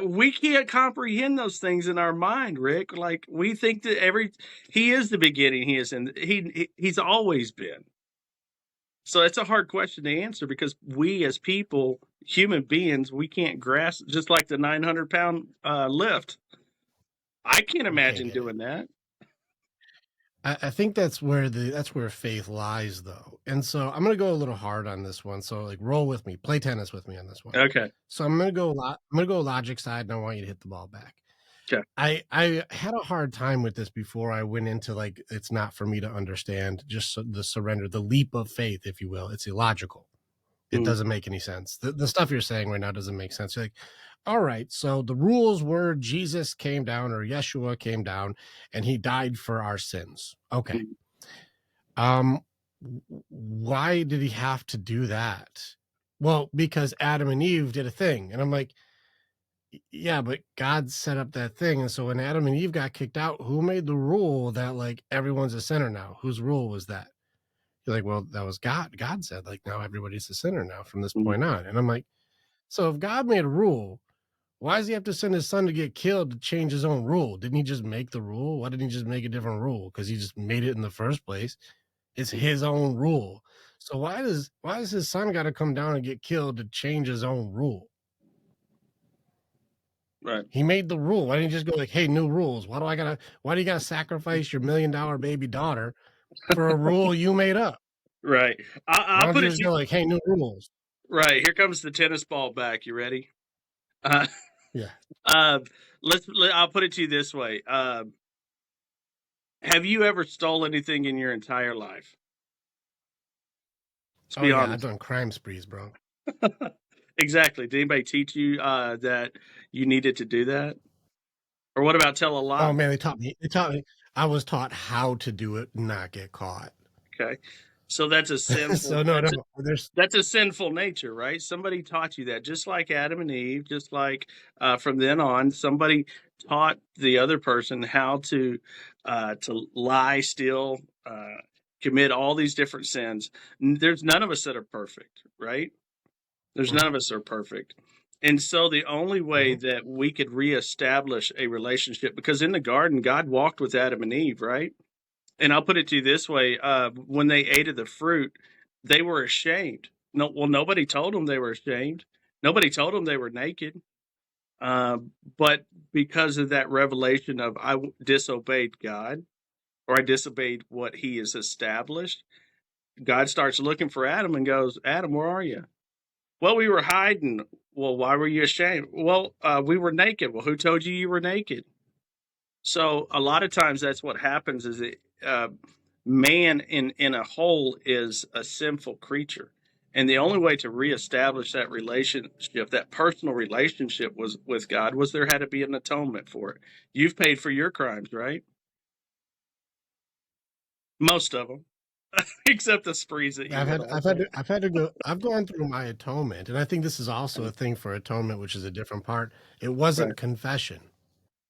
we can't comprehend those things in our mind, Rick. Like we think that he is the beginning. He is, and he's always been. So it's a hard question to answer because we as people, human beings, we can't grasp. Just like the 900-pound lift, I can't We can't imagine get it. doing that. I think that's where faith lies, though. And so I'm gonna go a little hard on this one. So like, roll with me, play tennis with me on this one. Okay. So I'm gonna go logic side, and I want you to hit the ball back. Okay. I had a hard time with this before I went into like it's not for me to understand. Just the surrender, the leap of faith, if you will. It's illogical. It Mm, doesn't make any sense. The stuff you're saying right now doesn't make sense. You're like, all right, so the rules were Jesus came down or Yeshua came down and he died for our sins. Okay. mm, Um, why did he have to do that? Well, because Adam and Eve did a thing. And I'm like, yeah, but God set up that thing. And so when Adam and Eve got kicked out, who made the rule that like everyone's a sinner now? Whose rule was that? You're like, well, that was God. God said, like, now everybody's a sinner now from this mm, point on. And I'm like, so if God made a rule, why does he have to send his son to get killed to change his own rule? Didn't he just make the rule? Why didn't he just make a different rule? Because he just made it in the first place. It's mm. his own rule. So why does his son got to come down and get killed to change his own rule? Right. He made the rule. Why didn't you just go like, hey, new rules? Why do you gotta sacrifice your $1 million baby daughter for a rule you made up? Right. Why I'll don't put you it just to go like, hey, new rules? right. Here comes the tennis ball back. You ready? Uh, Yeah. uh, I'll put it to you this way. Have you ever stole anything in your entire life? Let's Oh be yeah, I've honest. done crime sprees, bro. Exactly. Did anybody teach you that you needed to do that? Or what about tell a Oh lie? man, they taught me I was taught how to do it, not get caught. Okay. So that's a sinful So no, no, there's that's a sinful nature, right? Somebody taught you that, just like Adam and Eve, just like from then on, somebody taught the other person how to lie, steal, commit all these different sins. There's none of us that are perfect, right? There's none mhm, of us are perfect. And so the only way mhm, that we could reestablish a relationship, because in the garden, God walked with Adam and Eve, right? And I'll put it to you this way: when they ate of the fruit, they were ashamed. No, well, nobody told them they were ashamed. Nobody told them they were naked. Uh, but because of that revelation of disobeyed God, or I disobeyed what He has established, God starts looking for Adam and goes, "Adam, where are you?" Well, we were hiding. Well, why were you ashamed? Well, we were naked. Well, who told you you were naked? So a lot of times that's what happens is man in a whole is a sinful creature. And the only way to reestablish that relationship, that personal relationship was with God, was there had to be an atonement for it. You've paid for your crimes, right? Most of them, except the sprees that you went on. I've gone through my atonement, and I think this is also a thing for atonement, which is a different part. It Right, wasn't confession.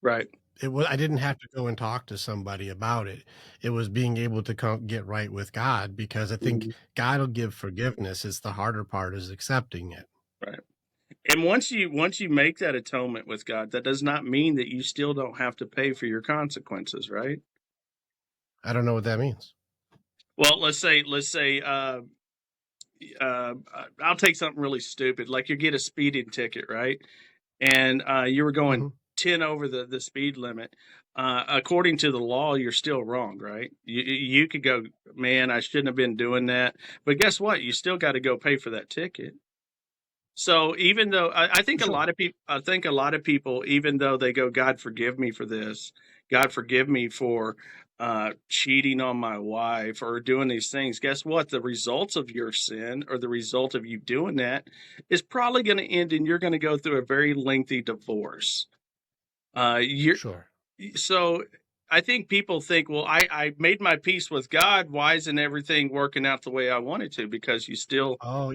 right. I didn't have to go and talk to somebody about it. It was being able to get right with God because I think Mhm, God will give forgiveness. It's the harder part is accepting it. right. And once you make that atonement with God, that does not mean that you still don't have to pay for your consequences, right? I don't know what that means. Well, let's say I'll take something really stupid, like you get a speeding ticket, right? And you were going Mhm. 10 over the speed limit. According to the law, you're still wrong, right? You could go, man, I shouldn't have been doing that. But guess what? You still got to go pay for that ticket. So even though I think a Sure. lot of people, even though they go, God forgive me for this, God forgive me for cheating on my wife or doing these things. Guess what? The results of your sin or the result of you doing that is probably going to end, and you're going to go through a very lengthy divorce. You're Sure. so. I think people think, well, I made my peace with God. Why isn't everything working out the way I wanted to? Because Oh,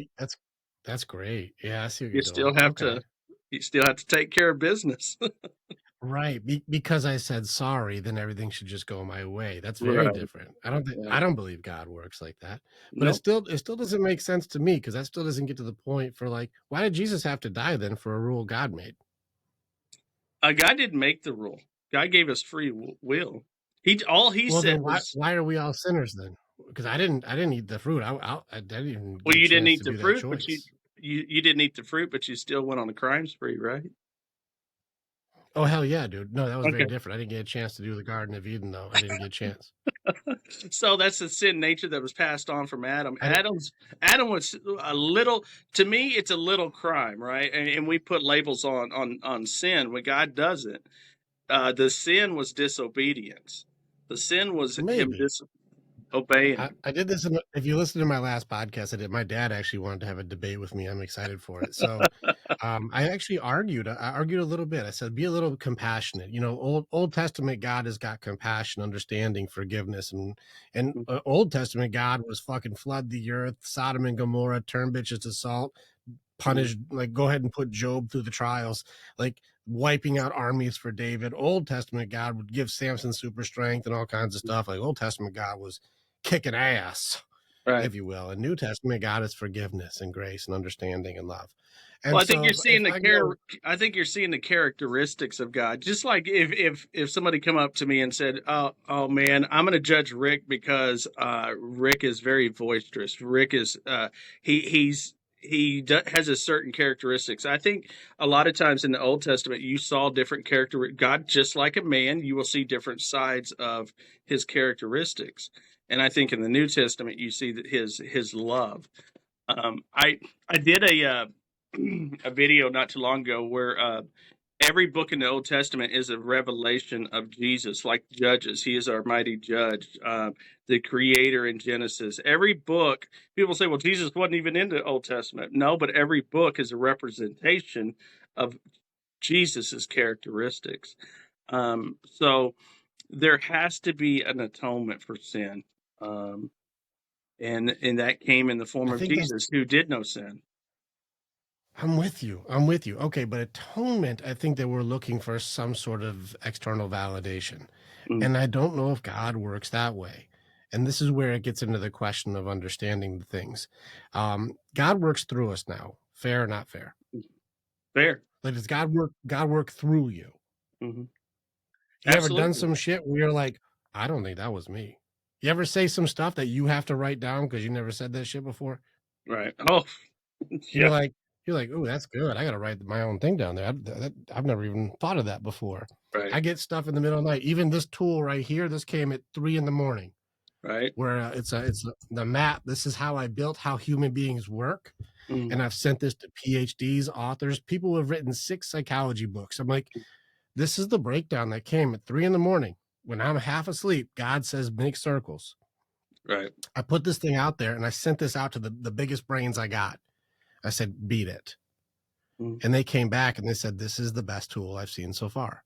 that's great. Yeah, I see what you're you doing. still have Okay. to you still have to take care of business. Right. Because I said sorry, then everything should just go my way. That's very Right, different. I right. don't believe God works like that. But Nope. it still doesn't make sense to me because that still doesn't get to the point for like, why did Jesus have to die then for a rule God made? God didn't make the rule. God gave us free will. All he Well, said then was, why are we all sinners then? Because I didn't eat the fruit. I didn't even well, get a you didn't chance to eat the do that fruit, but choice. you didn't eat the fruit, but you still went on a crime spree, right? Oh, hell yeah, dude. No, that was very Okay. different. I didn't get a chance to do the Garden of Eden, though. I didn't get a chance. So that's the sin nature that was passed on from Adam. I didn't. Adam was a little, to me, it's a little crime, right? And we put labels on sin when God doesn't. The sin was disobedience. The sin was him Maybe. disobeying him. I did this. If you listen to my last podcast, I did. My dad actually wanted to have a debate with me. I'm excited for it. So, I actually argued. I argued a little bit. I said, be a little compassionate. You know, Old Testament God has got compassion, understanding, forgiveness, and Old Testament God was fucking flood the earth, Sodom and Gomorrah, turn bitches to salt, punish, like go ahead and put Job through the trials, like wiping out armies for David. Old Testament God would give Samson super strength and all kinds of stuff. Like Old Testament God was kicking ass, Right. if you will. And New Testament God is forgiveness and grace and understanding and love. Well, And I think you're so if seeing I go, I think you're seeing the characteristics of God. Just like if somebody come up to me and said, "Oh man, I'm going to judge Rick because Rick is very boisterous. Rick is has a certain characteristics." I think a lot of times in the Old Testament you saw different character. God, just like a man, you will see different sides of his characteristics. And I think in the New Testament you see that his love. I did a video not too long ago where every book in the Old Testament is a revelation of Jesus, like Judges. He is our mighty judge, the creator in Genesis. Every book, people say, well, Jesus wasn't even in the Old Testament. No, but every book is a representation of Jesus's characteristics. So there has to be an atonement for sin. And that came in the form I of think that's, Jesus, who did no sin. I'm with you. I'm with you. Okay, but atonement, I think that we're looking for some sort of external validation. Mm, And I don't know if God works that way. And this is where it gets into the question of understanding the things. God works through us now, fair or not fair. fair. Like, does God work through you? Hmm. You ever done Absolutely. some shit where you're like, I don't think that was me? You ever say some stuff that you have to write down because you never said that shit before? Right. Oh, You're yeah. like, "Oh, that's good. I got to write my own thing down there. I've never even thought of that before." Right. I get stuff in the middle of the night. Even this tool right here, this came at 3 in the morning. Right. Where the map. This is how I built how human beings work, Mm, and I've sent this to PhDs, authors, people who have written 6 psychology books. I'm like, this is the breakdown that came at 3 in the morning when I'm half asleep. God says make circles. right. I put this thing out there, and I sent this out to the biggest brains I got. I said, beat it. Mm, And they came back and they said, this is the best tool I've seen so far.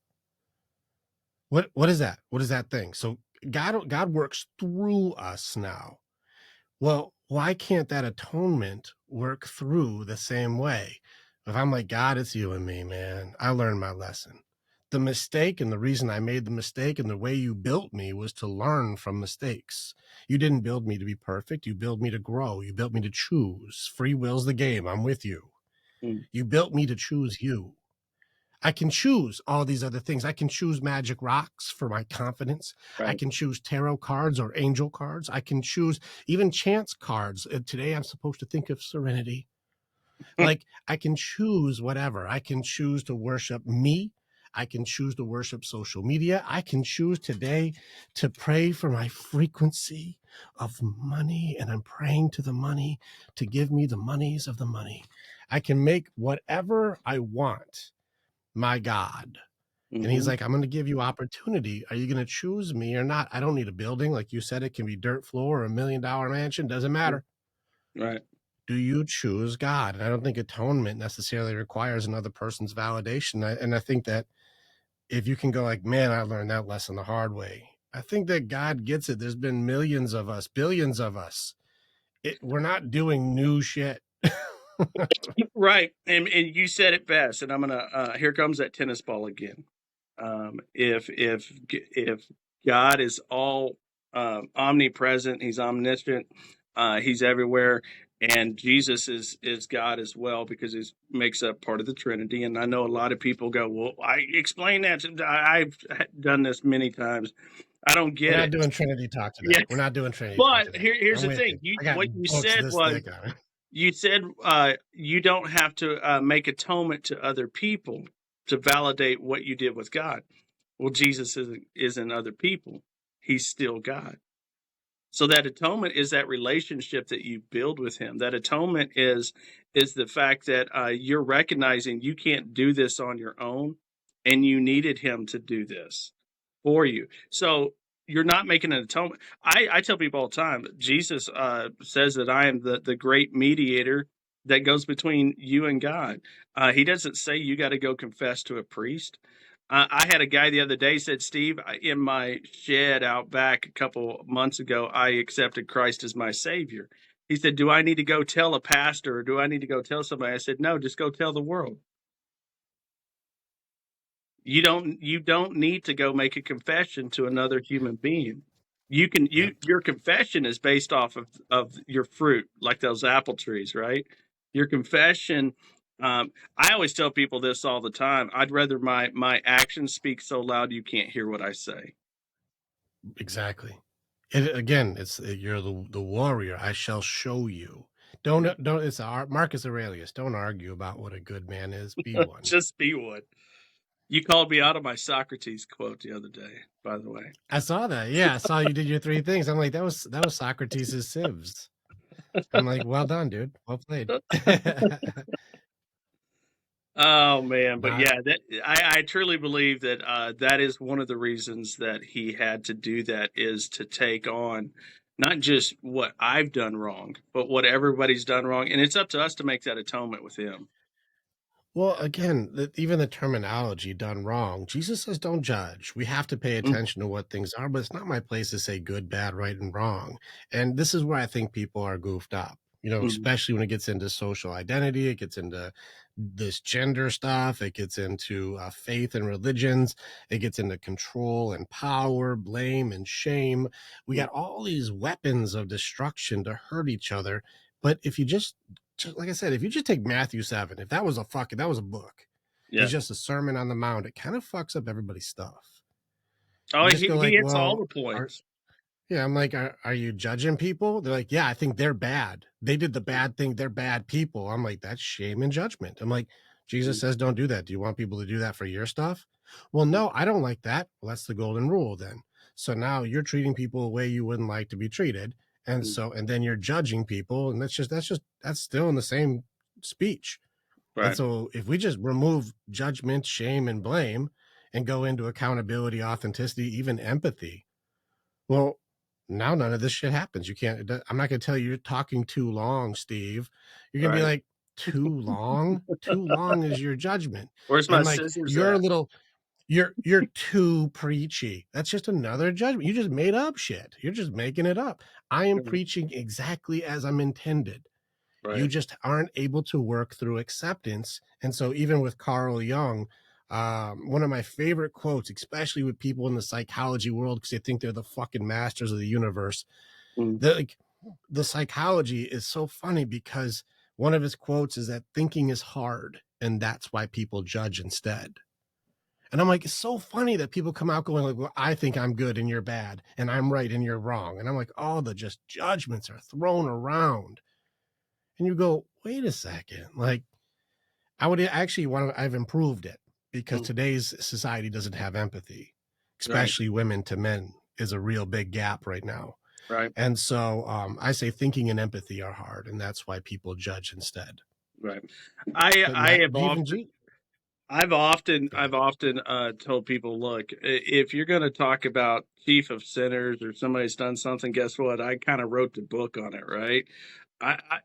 What is that? What is that thing? So God works through us now. Well, why can't that atonement work through the same way? If I'm like, God, it's you and me, man. I learned my lesson. The mistake and the reason I made the mistake and the way you built me was to learn from mistakes. You didn't build me to be perfect. You built me to grow. You built me to choose. Free will's the game. I'm with you. mm, You built me to choose you. I can choose all these other things. I can choose magic rocks for my confidence. I right. can choose tarot cards or angel cards. I can choose even chance cards. Today I'm supposed to think of serenity. Like, I can choose whatever. I can choose to worship me. I can choose to worship social media. I can choose today to pray for my frequency of money, and I'm praying to the money to give me the monies of the money. I can make whatever I want my God. And he's Hmm. like, I'm going to give you opportunity. Are you going to choose me or not? I don't need a building. Like you said, it can be dirt floor or $1 million mansion. Doesn't matter. Right. Do you choose God? And I don't think atonement necessarily requires another person's validation. And I think that if you can go like, man, I learned that lesson the hard way. I think that God gets it. There's been millions of us, billions of us. We're not doing new shit. Right. And you said it best. And I'm gonna here comes that tennis ball again. If God is all omnipresent, He's omniscient, He's everywhere, and Jesus is God as well because He makes up part of the Trinity. And I know a lot of people go, "Well, I explain that." I've done this many times. I don't We're get not it. doing Trinity talk Yeah, today. We're not doing Trinity talk but today. here's I'm the with thing. you. I got What you books said this was thick on it. you said you don't have to make atonement to other people. to validate what you did with God. Well, Jesus isn't other people. He's still God. So that atonement is that relationship that you build with him. That atonement is the fact that you're recognizing you can't do this on your own, and you needed him to do this for you. So you're not making an atonement. I tell people all the time, Jesus says that I am the great mediator that goes between you and God. He doesn't say you got to go confess to a priest. I had a guy the other day said, Steve, in my shed out back a couple months ago, I accepted Christ as my savior. He said, do I need to go tell a pastor or do I need to go tell somebody? I said, no, just go tell the world. You don't need to go make a confession to another human being. Yep. Your confession is based off of your fruit, like those apple trees, right? Your confession. I always tell people this all the time. I'd rather my actions speak so loud you can't hear what I say. Exactly. Again, it's you're the warrior. I shall show you. Yeah. Don't. It's Marcus Aurelius. Don't argue about what a good man is. Be one. Just be one. You called me out of my Socrates quote the other day, by the way. I saw that. Yeah, I saw you did your three things. I'm like, that was Socrates' sieves. I'm like, well done, dude. Well played. Oh man, but Not yeah, that I truly believe that that is one of the reasons that he had to do that is to take on not just what I've done wrong, but what everybody's done wrong, and it's up to us to make that atonement with him. well, again, even the terminology done wrong. Jesus says, "Don't judge." We have to pay Mm, attention to what things are, but it's not my place to say good, bad, right, and wrong. And this is where I think people are goofed up. mm, Especially when it gets into social identity, it gets into this gender stuff, it gets into faith and religions, it gets into control and power, blame and shame. We mm. got all these weapons of destruction to hurt each other. But if you just like I said, if you just take Matthew 7, if that was that was a book, Yeah. it's just a sermon on the mount, it kind of fucks up everybody's stuff. Oh, You just go he like, hits all well, the points. yeah, I'm like, are you judging people? They're like, yeah, I think they're bad. They did the bad thing. They're bad people. I'm like, that's shame and judgment. I'm like, Jesus Mm, says, don't do that. Do you want people to do that for your stuff? Well, no, I don't like that. Well, that's the golden rule then. So now you're treating people a way you wouldn't like to be treated. mm. And then you're judging people. And that's still in the same speech. And Right. so if we just remove judgment, shame, and blame and go into accountability, authenticity, even empathy, well, now none of this shit happens. You can't. I'm not going to tell you you're talking too long, Steve. You're going to be Right. like, too long? Too long is your judgment. Where's my And like, scissors you're a at? little, you're too preachy. That's just another judgment. You just made up shit. You're just making it up. I am Right. preaching exactly as I'm intended. You Right. just aren't able to work through acceptance. And so, even with Carl Jung, one of my favorite quotes, especially with people in the psychology world, because they think they're the fucking masters of the universe. Mm, Like, the psychology is so funny because one of his quotes is that thinking is hard, and that's why people judge instead. And I'm like, it's so funny that people come out going like, well, I think I'm good and you're bad, and I'm right and you're wrong. And I'm like, all the just judgments are thrown around. And you go, wait a second. Like, I would actually I've improved it because mm. today's society doesn't have empathy, Right. especially women to men is a real big gap right now. Right. And so I say thinking and empathy are hard, and that's why people judge instead. Right. I But I Matt, have even often G, go I've ahead. often told people, look, if you're going to talk about chief of sinners or somebody's done something, guess what? I kind of wrote the book on it, right? I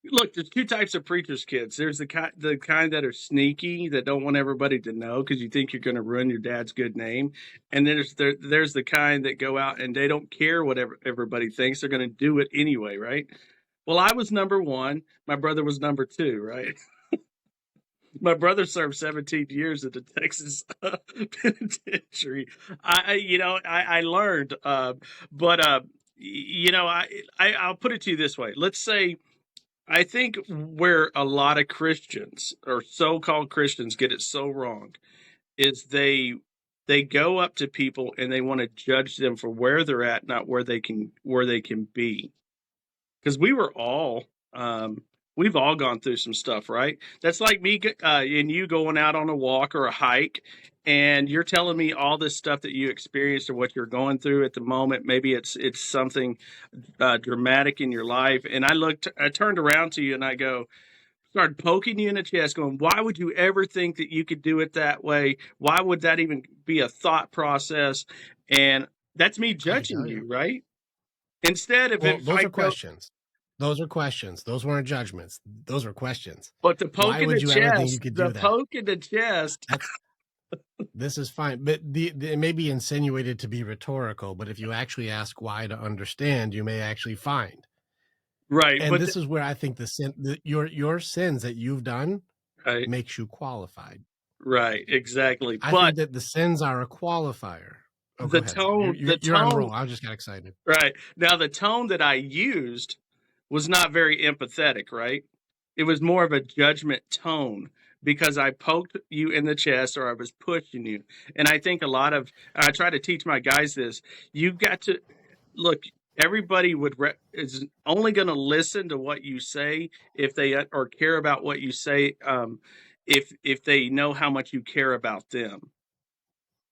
look. There's two types of preachers' kids. There's the kind that are sneaky that don't want everybody to know because you think you're going to ruin your dad's good name, and there's the kind that go out and they don't care what everybody thinks. They're going to do it anyway, right? Well, I was number one. My brother was number two, right? My brother served 17 years at the Texas penitentiary. I learned, but I'll put it to you this way. Let's say I think where a lot of Christians or so-called Christians get it so wrong is they go up to people and they want to judge them for where they're at, not where they can be. Because we were all We've all gone through some stuff, right? That's like me and you going out on a walk or a hike, and you're telling me all this stuff that you experienced or what you're going through at the moment. Maybe it's something dramatic in your life, and I turned around to you and I go, started poking you in the chest, going, "Why would you ever think that you could do it that way? Why would that even be a thought process?" And that's me I can judging tell you. you, right? Instead of Well, if those I are go, questions. Those are questions. Those weren't judgments. Those were questions. but the Why poke in would the you ever think you chest, could the do that? poke in the chest, That's This is fine, but it may be insinuated to be rhetorical, but if you actually ask why to understand, you may actually find. right? And this is where I think your sins that you've done Right, makes you qualified. right, exactly. I But think that the sins are a qualifier. Oh, go the ahead. You're tone, you're the you're on a tone, roll. I just got excited. right now, the tone that I used was not very empathetic, right? It was more of a judgment tone because I poked you in the chest or I was pushing you. And I think I try to teach my guys this. You've got to look, everybody is only going to listen to what you say if they or care about what you say, if they know how much you care about them.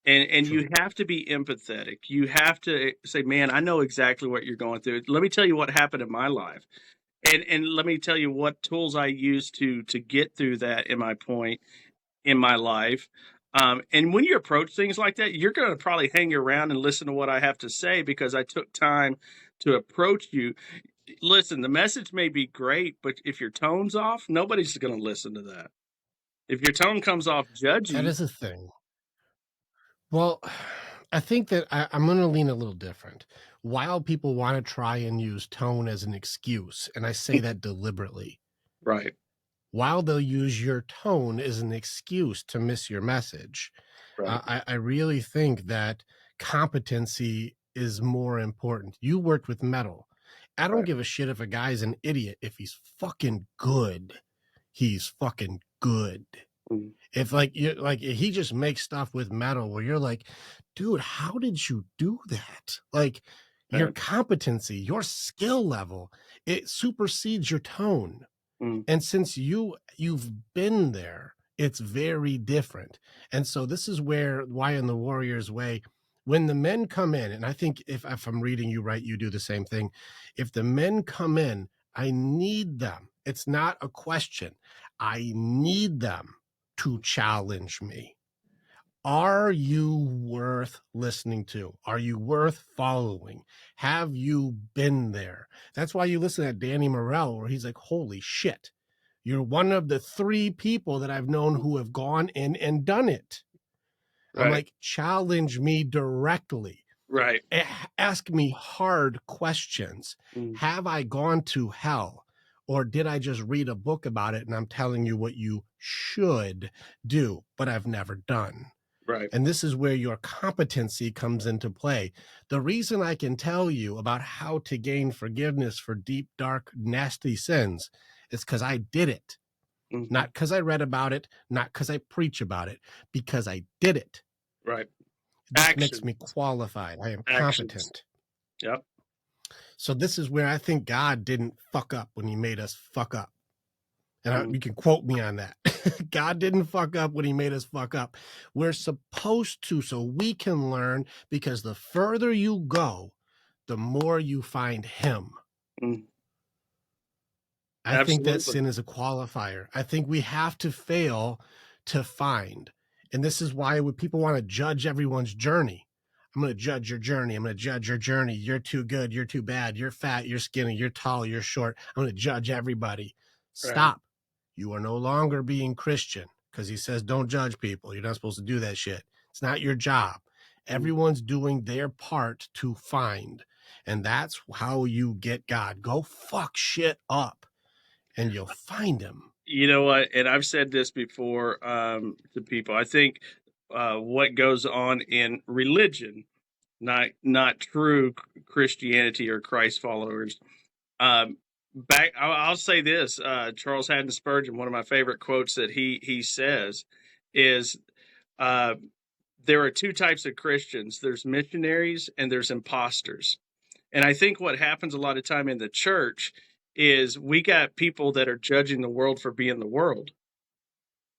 And True. you have to be empathetic. You have to say, "Man, I know exactly what you're going through. Let me tell you what happened in my life, and let me tell you what tools I use to get through that in my point in my life." And when you approach things like that, you're going to probably hang around and listen to what I have to say because I took time to approach you. Listen, the message may be great, but if your tone's off, nobody's going to listen to that. If your tone comes off That judgy, is a thing. Well, I think that I'm going to lean a little different. While people want to try and use tone as an excuse, and I say that deliberately, right, while they'll use your tone as an excuse to miss your message, right, I really think that competency is more important. You worked with metal. I don't right, give a shit if a guy's an idiot. If he's fucking good, he's fucking good. mm, If like he just makes stuff with metal where you're like, dude, how did you do that? Like your right, competency, your skill level, it supersedes your tone. mm, And since you've been there, it's very different. And so this is why in the Warriors way, when the men come in, and I think if I'm reading you right, you do the same thing. If the men come in, I need them. It's not a question. I need them to challenge me. Are you worth listening to? Are you worth following? Have you been there? That's why you listen to Danny Morell, where he's like, holy shit, you're one of the 3 people that I've known who have gone in and done it. I'm right, like, challenge me directly. right, Ask me hard questions. mm, Have I gone to hell? Or did I just read a book about it and I'm telling you what you should do, but I've never done? right, And this is where your competency comes into play. The reason I can tell you about how to gain forgiveness for deep, dark, nasty sins is because I did it. mhm, Not because I read about it, not because I preach about it, because I did it. right. This makes Action, me qualified. I am actions. competent. Yep. So this is where I think God didn't fuck up when he made us fuck up. And Mm, you can quote me on that. God didn't fuck up when he made us fuck up. We're supposed to, so we can learn, because the further you go, the more you find him. mm, I think that absolutely. sin is a qualifier. I think we have to fail to find. And this is why when people want to judge everyone's journey, I'm going to judge your journey. I'm going to judge your journey. You're too good. You're too bad. You're fat. You're skinny. You're tall. You're short. I'm going to judge everybody. Right. Stop. You are no longer being Christian, because he says don't judge people. You're not supposed to do that shit. It's not your job. Mm. Everyone's doing their part to find. And that's how you get God. Go fuck shit up and you'll find him. You know what? And I've said this before to people. I think what goes on in religion, not true Christianity or Christ followers. I'll say this: Charles Haddon Spurgeon, one of my favorite quotes that he says, is uh, there are 2 types of Christians. There's missionaries and there's imposters. And I think what happens a lot of time in the church is we got people that are judging the world for being the world.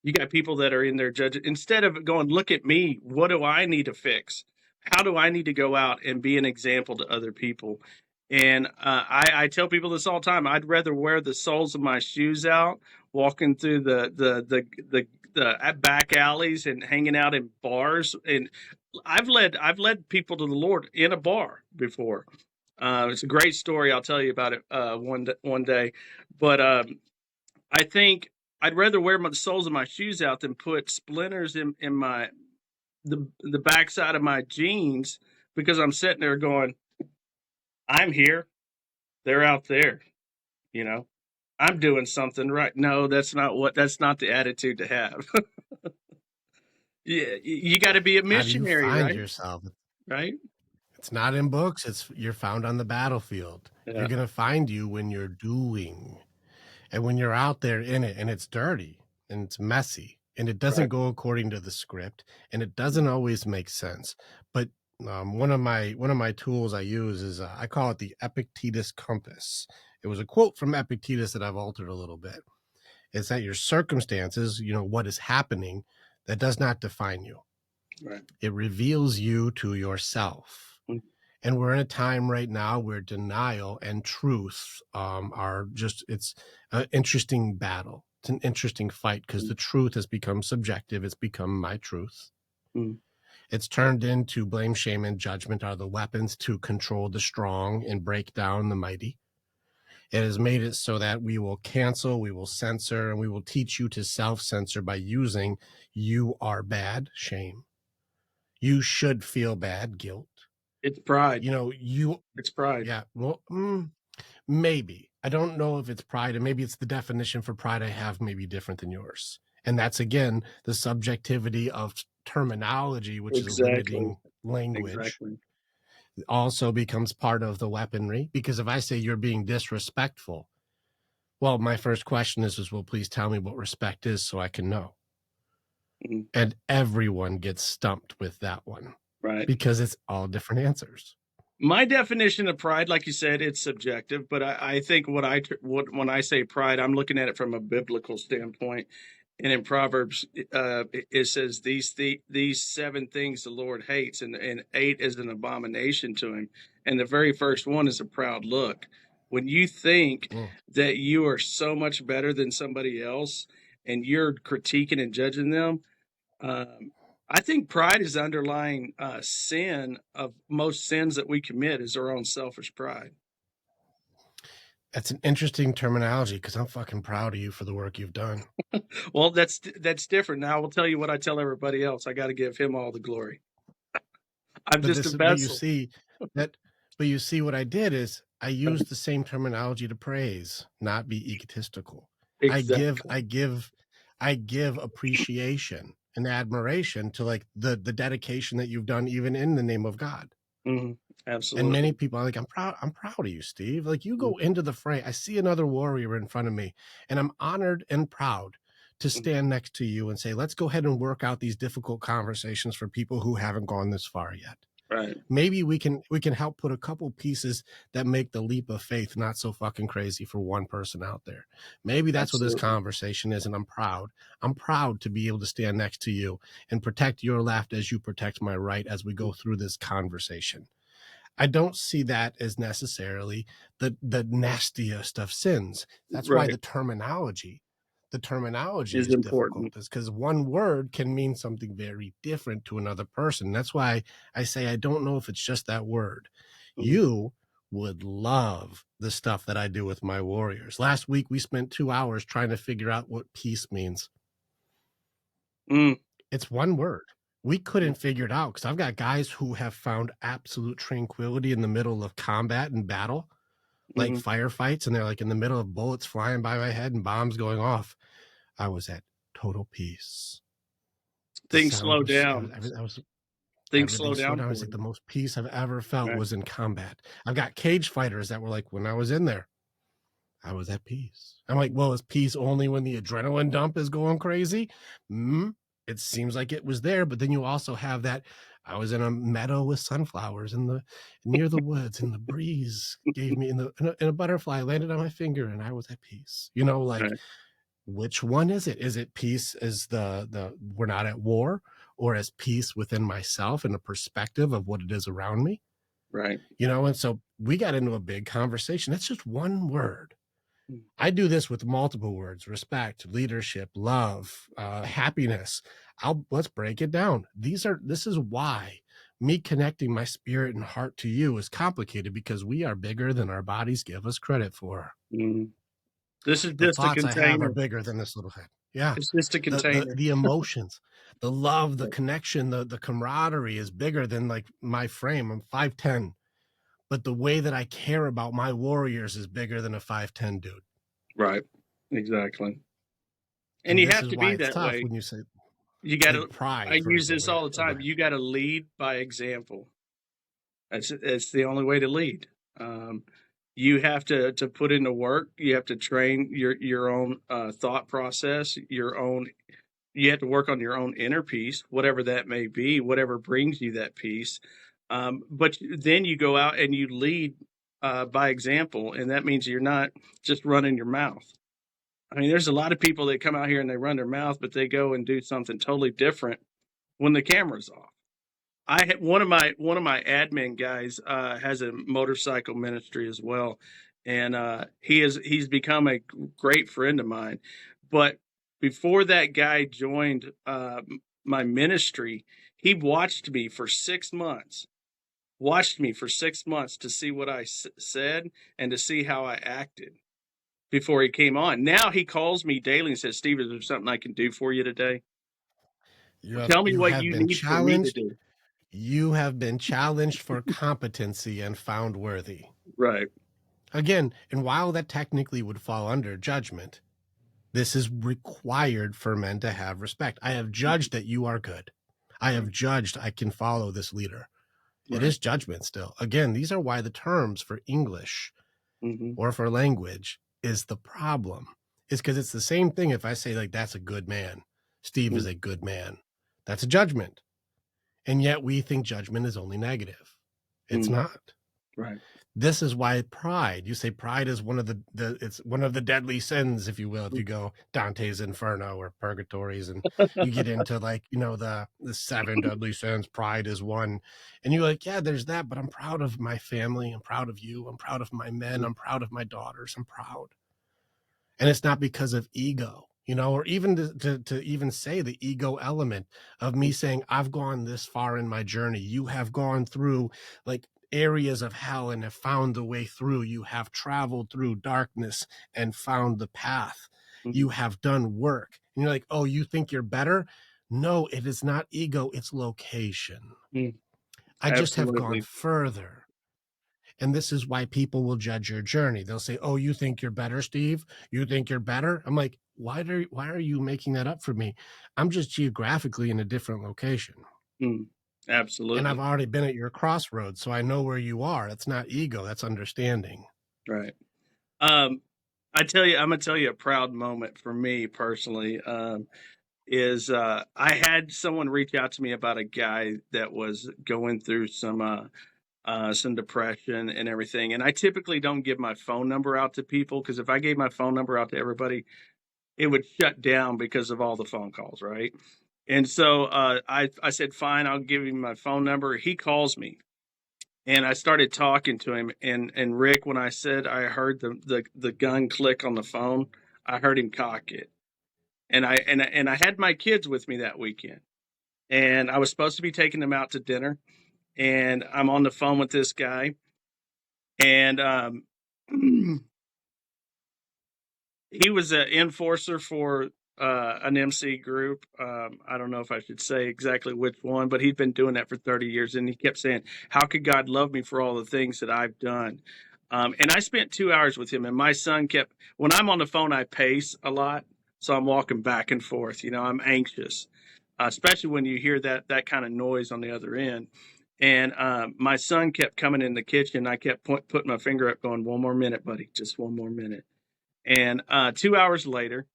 You got people that are in there judging instead of going, look at me. What do I need to fix? How do I need to go out and be an example to other people? And I tell people this all the time. I'd rather wear the soles of my shoes out, walking through the back alleys and hanging out in bars. And I've led people to the Lord in a bar before. It's a great story. I'll tell you about it one day. But I think I'd rather wear the soles of my shoes out than put splinters in my the backside of my jeans because I'm sitting there going, I'm here, they're out there, you know. I'm doing something right. No, that's not the attitude to have. Yeah, you got to be a How do you missionary, find right? yourself? Right? It's not in books. You're found on the battlefield. You're Yeah, going to find you when you're doing. And when you're out there in it and it's dirty and it's messy and it doesn't right. go according to the script and it doesn't always make sense. But one of my tools I use is I call it the Epictetus compass. It was a quote from Epictetus that I've altered a little bit. It's that your circumstances, what is happening, that does not define you. Right. It reveals you to yourself. Mm, And we're in a time right now where denial and truth it's an interesting battle. It's an interesting fight because mm, the truth has become subjective. It's become my truth. mm. It's turned into blame, shame, and judgment are the weapons to control the strong and break down the mighty. It has made it so that we will cancel, we will censor, and we will teach you to self-censor by using you are bad, shame. You should feel bad, guilt. It's pride. You It's pride. yeah, well, maybe. I don't know if it's pride, and maybe it's the definition for pride I have maybe different than yours. And that's again the subjectivity of terminology, which is a Exactly. limiting language, Exactly. also becomes part of the weaponry. Because if I say you're being disrespectful, well, my first question is well, please tell me what respect is so I can know. Mm, And everyone gets stumped with that one right. because it's all different answers. My definition of pride, like you said, it's subjective, but I think when I say pride, I'm looking at it from a biblical standpoint. And in Proverbs, it says these seven things the Lord hates, and eight is an abomination to him. And the very first one is a proud look. When you think Mm. that you are so much better than somebody else, and you're critiquing and judging them, um, I think pride is the underlying sin of most sins that we commit is our own selfish pride. That's an interesting terminology because I'm fucking proud of you for the work you've done. Well, that's different. Now I will tell you what I tell everybody else. I got to give him all the glory. I'm But just a this, but you vessel. see that, but you see what I did is I used the same terminology to praise, not be egotistical. I give, Exactly. I give, I give appreciation and admiration to like the dedication that you've done, even in the name of God. Hmm. And many Absolutely. people are like, I'm proud of you, Steve. Like you Mhm. go into the fray. I see another warrior in front of me, and I'm honored and proud to stand next to you and say, let's go ahead and work out these difficult conversations for people who haven't gone this far yet. Right. Maybe we can help put a couple pieces that make the leap of faith not so fucking crazy for one person out there. Maybe that's what this Absolutely. conversation is, and I'm proud to be able to stand next to you and protect your left as you protect my right as we go through this conversation. I don't see that as necessarily the nastiest of sins. That's why Right. the terminology Is is difficult, important. is because one word can mean something very different to another person. That's why I say I don't know if it's just that word. Mhm. You would love the stuff that I do with my warriors. Last week we spent 2 hours trying to figure out what peace means. Mm. It's one word. We couldn't figure it out because I've got guys who have found absolute tranquility in the middle of combat and battle, like Hmm. firefights, and they're like in the middle of bullets flying by my head and bombs going off. I was at total peace. The Things sound slow was, down. Things slow everything slowed down down. It's for like you. the most peace I've ever felt Right. was in combat. I've got cage fighters that were like, when I was in there, I was at peace. I'm like, well, is peace only when the adrenaline dump is going crazy? It seems like it was there, but then you also have that I was in a meadow with sunflowers in the near the woods, and the breeze gave me and a butterfly landed on my finger, and I was at peace. You know, like Right. which one is it? Is it peace as the we're not at war, or as peace within myself and a perspective of what it is around me? Right. You know, and so we got into a big conversation. That's just one word. Mm. I do this with multiple words: respect, leadership, love, happiness. Let's break it down. This is why me connecting my spirit and heart to you is complicated, because we are bigger than our bodies give us credit for. Mm. This is The just a thoughts I have are container. bigger than this little head. Yeah. It's just a container. The emotions, the love, the Right. connection, the camaraderie is bigger than like my frame. I'm 5'10", but the way that I care about my warriors is bigger than a 5'10" dude. Right. Exactly. And And you this have is to why be it's that tough way. when you say You got to, like I pride, for use this example. Yeah. all the Oh, go time. ahead. You got to lead by example. That's the only way to lead. Um, you have to put in the work. You have to train your own thought process, your own. You have to work on your own inner peace, whatever that may be, whatever brings you that peace. But then you go out and you lead by example, and that means you're not just running your mouth. I mean, there's a lot of people that come out here and they run their mouth, but they go and do something totally different when the camera's off. I had one of my admin guys has a motorcycle ministry as well, and he's become a great friend of mine. But before that guy joined my ministry, he watched me for 6 months to see what I said and to see how I acted before he came on. Now he calls me daily and says, "Steve, is there something I can do for you today? Tell me You what have you been need for me to challenged. do." You have been challenged for competency and found worthy. Right. Again, and while that technically would fall under judgment, this is required for men to have respect. I have judged that you are good. I have Right. judged I can follow this leader. It Right. is judgment still. Again, these are why the terms for English Hmm. or for language is the problem. Is because it's the same thing if I say, like, that's a good man. Steve is a good man. That's a judgment. And yet we think judgment is only negative. It's Mm. not. Right. This is why pride, you say pride is one of it's one of the deadly sins, if you will, if you go Dante's Inferno or Purgatories, and you get into, like, you know, the seven deadly sins, pride is one. And you're like, yeah, there's that, but I'm proud of my family. I'm proud of you. I'm proud of my men. I'm proud of my daughters. I'm proud. And it's not because of ego, you know, or even to even say the ego element of me saying, I've gone this far in my journey. You have gone through like areas of hell and have found the way through. You have traveled through darkness and found the path. Mhm. You have done work. And you're like, oh, you think you're better? No, it is not ego, it's location. Mm. I just have gone Absolutely. further. And this is why people will judge your journey. They'll say, "Oh, you think you're better, Steve? You think you're better?" I'm like, why are you making that up for me? I'm just geographically in a different location. Mm. And I've Absolutely. already been at your crossroads, so I know where you are. That's not ego, that's understanding. Right. Um, I'm gonna tell you a proud moment for me personally. Is I had someone reach out to me about a guy that was going through some depression and everything. And I typically don't give my phone number out to people because if I gave my phone number out to everybody, it would shut down because of all the phone calls, right? And so I said, fine, I'll give him my phone number. He calls me, and I started talking to him. And Rick, when I said I heard the gun click on the phone, I heard him cock it. And I had my kids with me that weekend, and I was supposed to be taking them out to dinner, and I'm on the phone with this guy, and he was an enforcer for an MC group. I don't know if I should say exactly which one, but he'd been doing that for 30 years. And he kept saying, "How could God love me for all the things that I've done?" And I spent 2 hours with him. And my son kept, when I'm on the phone, I pace a lot. So I'm walking back and forth. You know, I'm anxious, especially when you hear that kind of noise on the other end. And my son kept coming in the kitchen. I kept putting my finger up, going, "One more minute, buddy, just one more minute." And 2 hours later,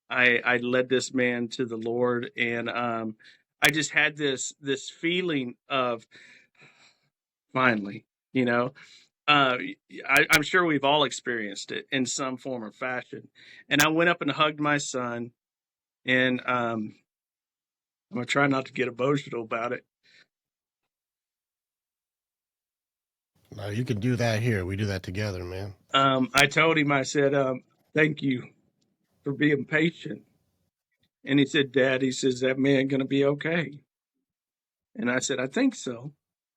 I led this man to the Lord, and I just had this feeling of finally, you know, uh, I'm sure we've all experienced it in some form or fashion. And I went up and hugged my son, and I'm gonna try not to get emotional about it. No, you can do that here. We do that together, man. I told him, I said, "Thank you for being patient." And he said, "Dad," he says, "that man gonna be okay?" And I said, "I think so.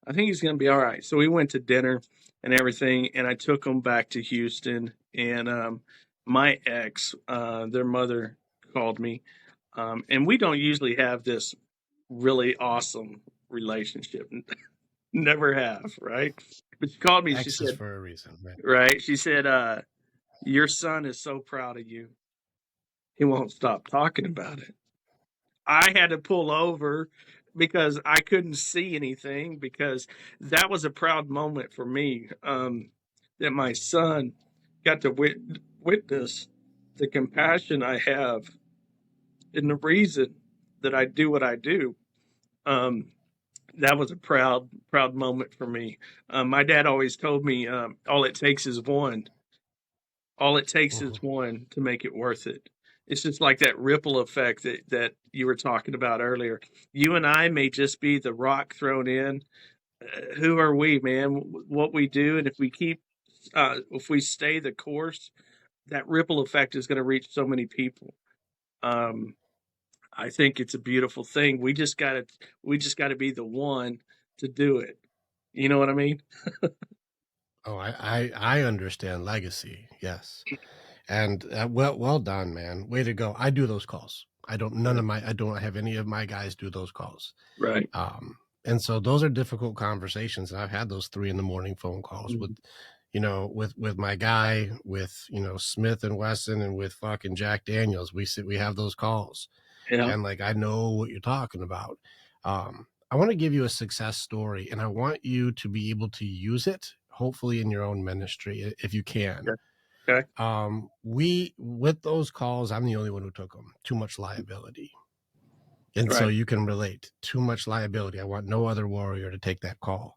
I think he's gonna be all right." So we went to dinner and everything, and I took him back to Houston. And my ex, their mother, called me, and we don't usually have this really awesome relationship. Never have, right? But she called me. She X is said, for a reason, right? right? She said, "Your son is so proud of you. He won't stop talking about it." I had to pull over because I couldn't see anything, because that was a proud moment for me, that my son got to witness the compassion I have and the reason that I do what I do. Um, that was a proud moment for me. My dad always told me, all it takes is one. All it takes is Mhm. one to make it worth it. It's just like that ripple effect that you were talking about earlier. You and I may just be the rock thrown in. Who are we, man? What we do, and if we stay the course, that ripple effect is going to reach so many people. Um, I think it's a beautiful thing. We just got to be the one to do it. You know what I mean? Oh, I understand legacy. Yes. And well done, man. Way to go. I do those calls. Right. I don't have any of my guys do those calls. Right. And so those are difficult conversations. And I've had those 3 in the morning phone calls with, Mhm. with my guy, with, Smith and Wesson, and with fucking Jack Daniels. We have those calls, Yeah. and like, I know what you're talking about. I want to give you a success story, and I want you to be able to use it, hopefully in your own ministry, if you can. Okay. Okay. We with those calls, I'm the only one who took them. Too much liability. And so Right. you can relate. Too much liability. I want no other warrior to take that call.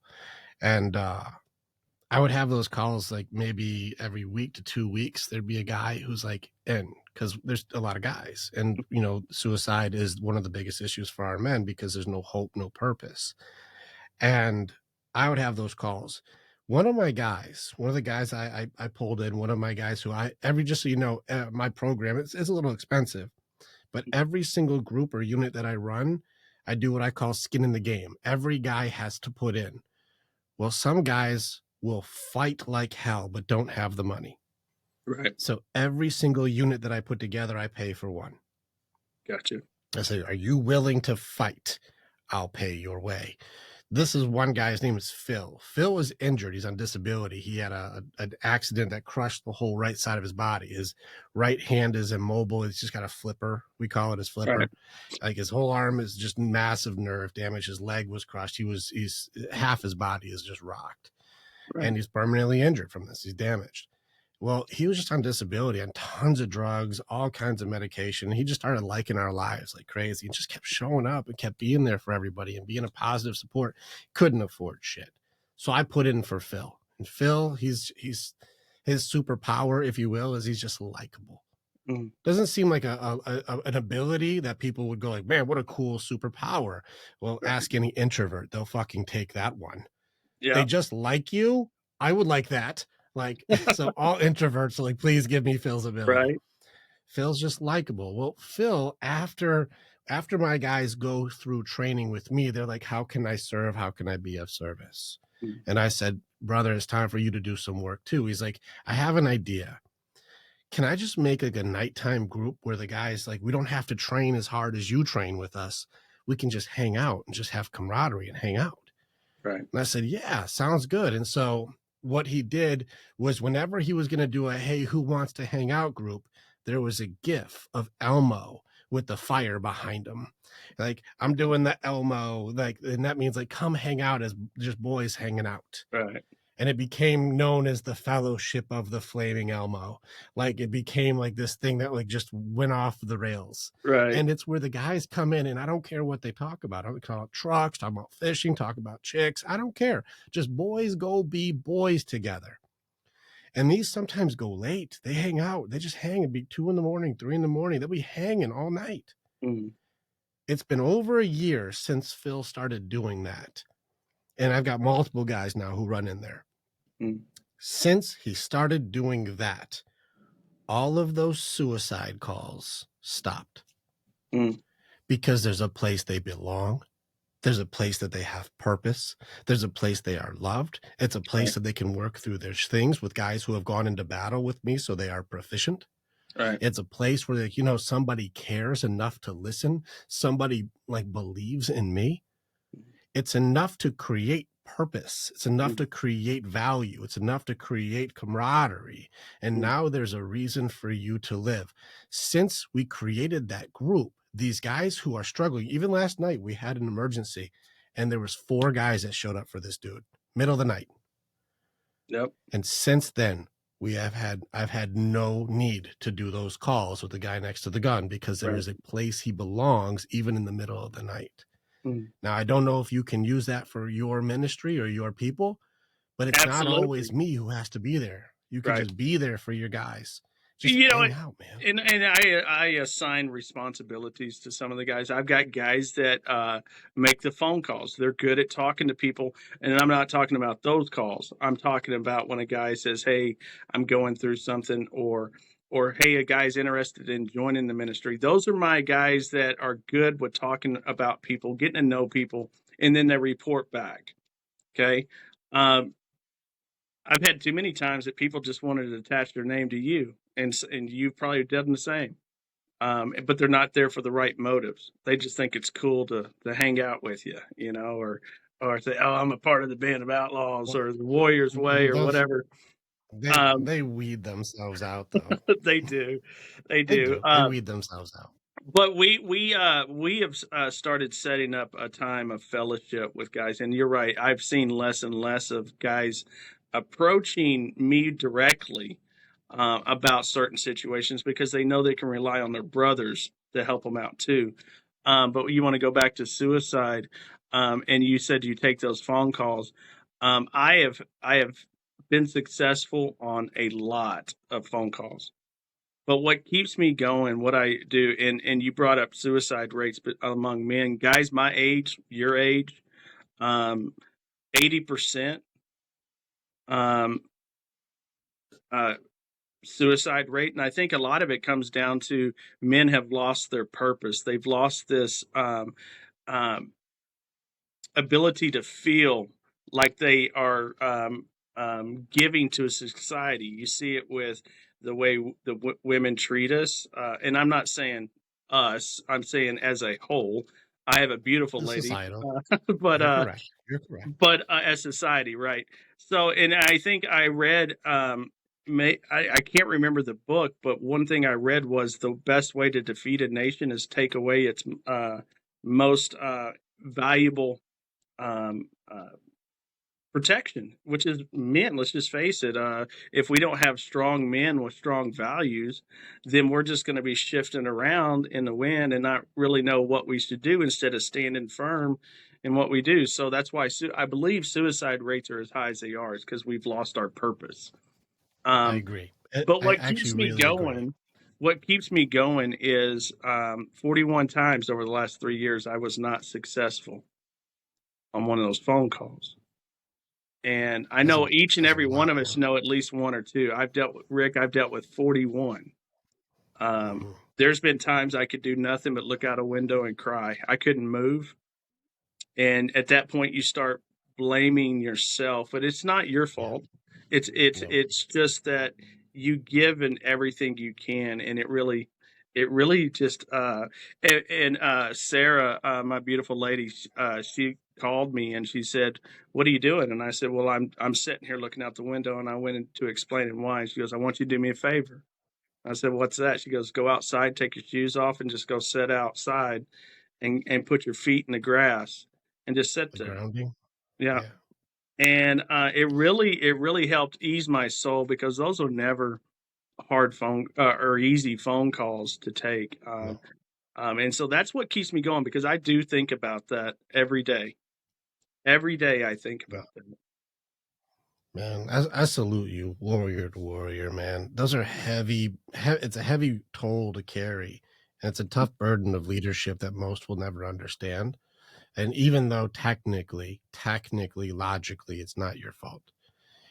And I would have those calls like maybe every week to 2 weeks. There'd be a guy who's like in, because there's a lot of guys. And suicide is one of the biggest issues for our men because there's no hope, no purpose. And I would have those calls. One of the guys I pulled in, one of my guys who just so you know, my program, it's a little expensive, but every single group or unit that I run, I do what I call skin in the game. Every guy has to put in. Well, some guys will fight like hell, but don't have the money. Right. So every single unit that I put together, I pay for one. Gotcha. I say, are you willing to fight? I'll pay your way. This is one guy. His name is Phil. Phil was injured. He's on disability. He had an accident that crushed the whole right side of his body. His right hand is immobile. He's just got a flipper. We call it his Right. flipper. Like, his whole arm is just massive nerve damage. His leg was crushed. He's half his body is just rocked, Right. and he's permanently injured from this. He's damaged. Well, he was just on disability, on tons of drugs, all kinds of medication. He just started liking our lives like crazy, and just kept showing up and kept being there for everybody and being a positive support. Couldn't afford shit. So I put in for Phil. And Phil, he's his superpower, if you will, is he's just likable. Mm. Doesn't seem like an ability that people would go like, man, what a cool superpower. Well, Right. ask any introvert, they'll fucking take that one. They Yeah. just like you. I would like that. Like, so all introverts are like, please give me Phil's ability. Right. Phil's just likable. Well, Phil, after my guys go through training with me, they're like, how can I serve? How can I be of service? Mm. And I said, brother, it's time for you to do some work too. He's like, I have an idea. Can I just make like a nighttime group where the guys, like, we don't have to train as hard as you train with us. We can just hang out and just have camaraderie and hang out. Right. And I said, yeah, sounds good. And so what he did was, whenever he was going to do a, hey, who wants to hang out group, there was a gif of Elmo with the fire behind him. Like, I'm doing the Elmo, like, and that means like, come hang out as just boys hanging out. Right. and it became known as the Fellowship of the Flaming Elmo. Like it became like this thing that like just went off the rails. Right. And it's where the guys come in, and I don't care what they talk about. I don't talk about trucks, talk about fishing, talk about chicks. I don't care. Just boys go be boys together. And these sometimes go late. They hang out. They just hang. It'd be 2 in the morning, 3 in the morning. They'll be hanging all night. Mm, It's been over a year since Phil started doing that. And I've got multiple guys now who run in there. mm, Since he started doing that, all of those suicide calls stopped mm. because there's a place they belong. There's a place that they have purpose. There's a place they are loved. It's a place Right. that they can work through their things with guys who have gone into battle with me, so they are proficient. Right. It's a place where, like, you know, somebody cares enough to listen. Somebody like believes in me. It's enough to create purpose. It's enough Mm, to create value. It's enough to create camaraderie. And mm. now there's a reason for you to live. Since we created that group, these guys who are struggling, even last night we had an emergency and there was 4 guys that showed up for this dude, middle of the night. Yep. And since then, I've had no need to do those calls with the guy next to the gun because there Right. is a place he belongs even in the middle of the night. Mm. Now, I don't know if you can use that for your ministry or your people, but it's not always Absolutely. me who has to be there. You can Right. just be there for your guys. Just You know, hang out, man. and I assign responsibilities to some of the guys. I've got guys that make the phone calls. They're good at talking to people, and I'm not talking about those calls. I'm talking about when a guy says, "Hey, I'm going through something," or "Hey, a guy's interested in joining the ministry." Those are my guys that are good with talking about people, getting to know people, and then they report back. Okay. Um, I've had too many times that people just wanted to attach their name to you, and you've probably done the same. But they're not there for the right motives. They just think it's cool to hang out with you, you know, or say, "Oh, I'm a part of the Band of Outlaws Well, or the Warriors Way or those whatever." they Um, they weed themselves out though. they do, they They do. do. They weed themselves out. But we have started setting up a time of fellowship with guys, and you're right. I've seen less and less of guys approaching me directly about certain situations because they know they can rely on their brothers to help them out too. But you want to go back to suicide, and you said you take those phone calls. I have been successful on a lot of phone calls. But what keeps me going, what I do, and you brought up suicide rates, but among men, guys my age, your age, um, 80% um, uh, suicide rate, and I think a lot of it comes down to men have lost their purpose. They've lost this um, ability to feel like they are giving to a society. You see it with the way women treat us, and I'm not saying us. I'm saying as a whole. I have a beautiful The lady, societal. but You're correct. You're correct. as society, right? So, and I think I read. I can't remember the book, but one thing I read was the best way to defeat a nation is take away its most valuable um, protection, which is men. Let's just face it. If we don't have strong men with strong values, then we're just going to be shifting around in the wind and not really know what we should do instead of standing firm in what we do. So that's why I believe suicide rates are as high as they are, is because we've lost our purpose. I Um, agree. but I what actually keeps me really agree. going, what keeps me going is 41 times over the last 3 years, I was not successful on one of those phone calls. And I know each and That's a every one lot, of us man. know at least one or two. I've dealt with Rick. I've dealt with 41. Mhm. There's been times I could do nothing but look out a window and cry. I couldn't move. And at that point, you start blaming yourself, but it's not your Yeah. fault. It's No. it's just that you give in everything you can, and it really just and Sarah, my beautiful lady, she called me and she said, "What are you doing?" And I said, "Well, I'm sitting here looking out the window," and I went into explaining why. She goes, "I want you to do me a favor." I said, "What's that?" She goes, "Go outside, take your shoes off, and just go sit outside and put your feet in the grass and just sit The there." grounding. Yeah. Yeah. And it really helped ease my soul, because those are never hard phone or easy phone calls to take. No, And so that's what keeps me going, because I do think about that every day. Every day I think no. about that. Man, I salute you, warrior to warrior, man. Those are it's a heavy toll to carry. And it's a tough burden of leadership that most will never understand. And even though technically, logically, it's not your fault,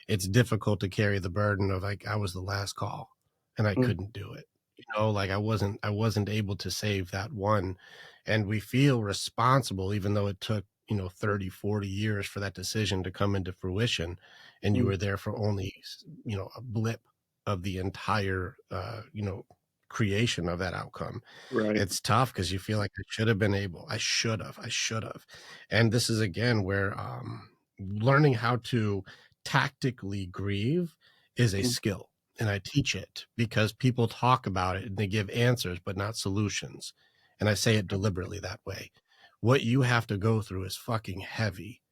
it's difficult to carry the burden of like, I was the last call and I Mm, couldn't do it. Like I wasn't able to save that one. And we feel responsible, even though it took, 30, 40 years for that decision to come into fruition. And you mm, were there for only, a blip of the entire, creation of that outcome. right. It's tough because you feel like I should have. And this is again where learning how to tactically grieve is a Mm, skill. And I teach it because people talk about it and they give answers, but not solutions. And I say it deliberately that way. What you have to go through is fucking heavy.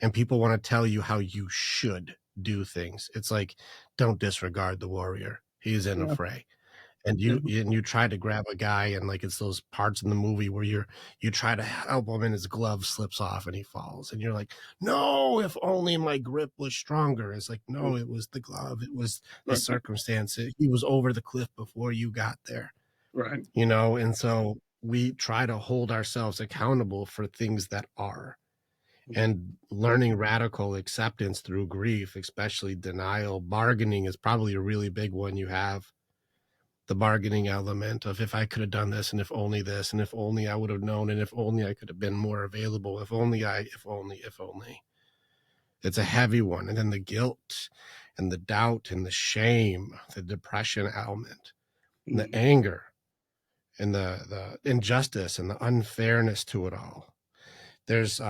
And people want to tell you how you should do things. It's like, don't disregard the warrior. He's in a yeah. fray. And Yeah. you try to grab a guy, and like it's those parts in the movie where you try to help him and his glove slips off and he falls, and you're like, no, if only my grip was stronger. It's like, Mm, no, it was the glove, it was the right. circumstance. He was over the cliff before you got there. Right. And so we try to hold ourselves accountable for things that are. Mm, And learning radical acceptance through grief, especially denial, bargaining is probably a really big one. You have the bargaining element of, if I could have done this, and if only this, and if only I would have known, and if only I could have been more available, if only. It's a heavy one. And then the guilt and the doubt and the shame, the depression element, and the mm, anger and the injustice and the unfairness to it all. There's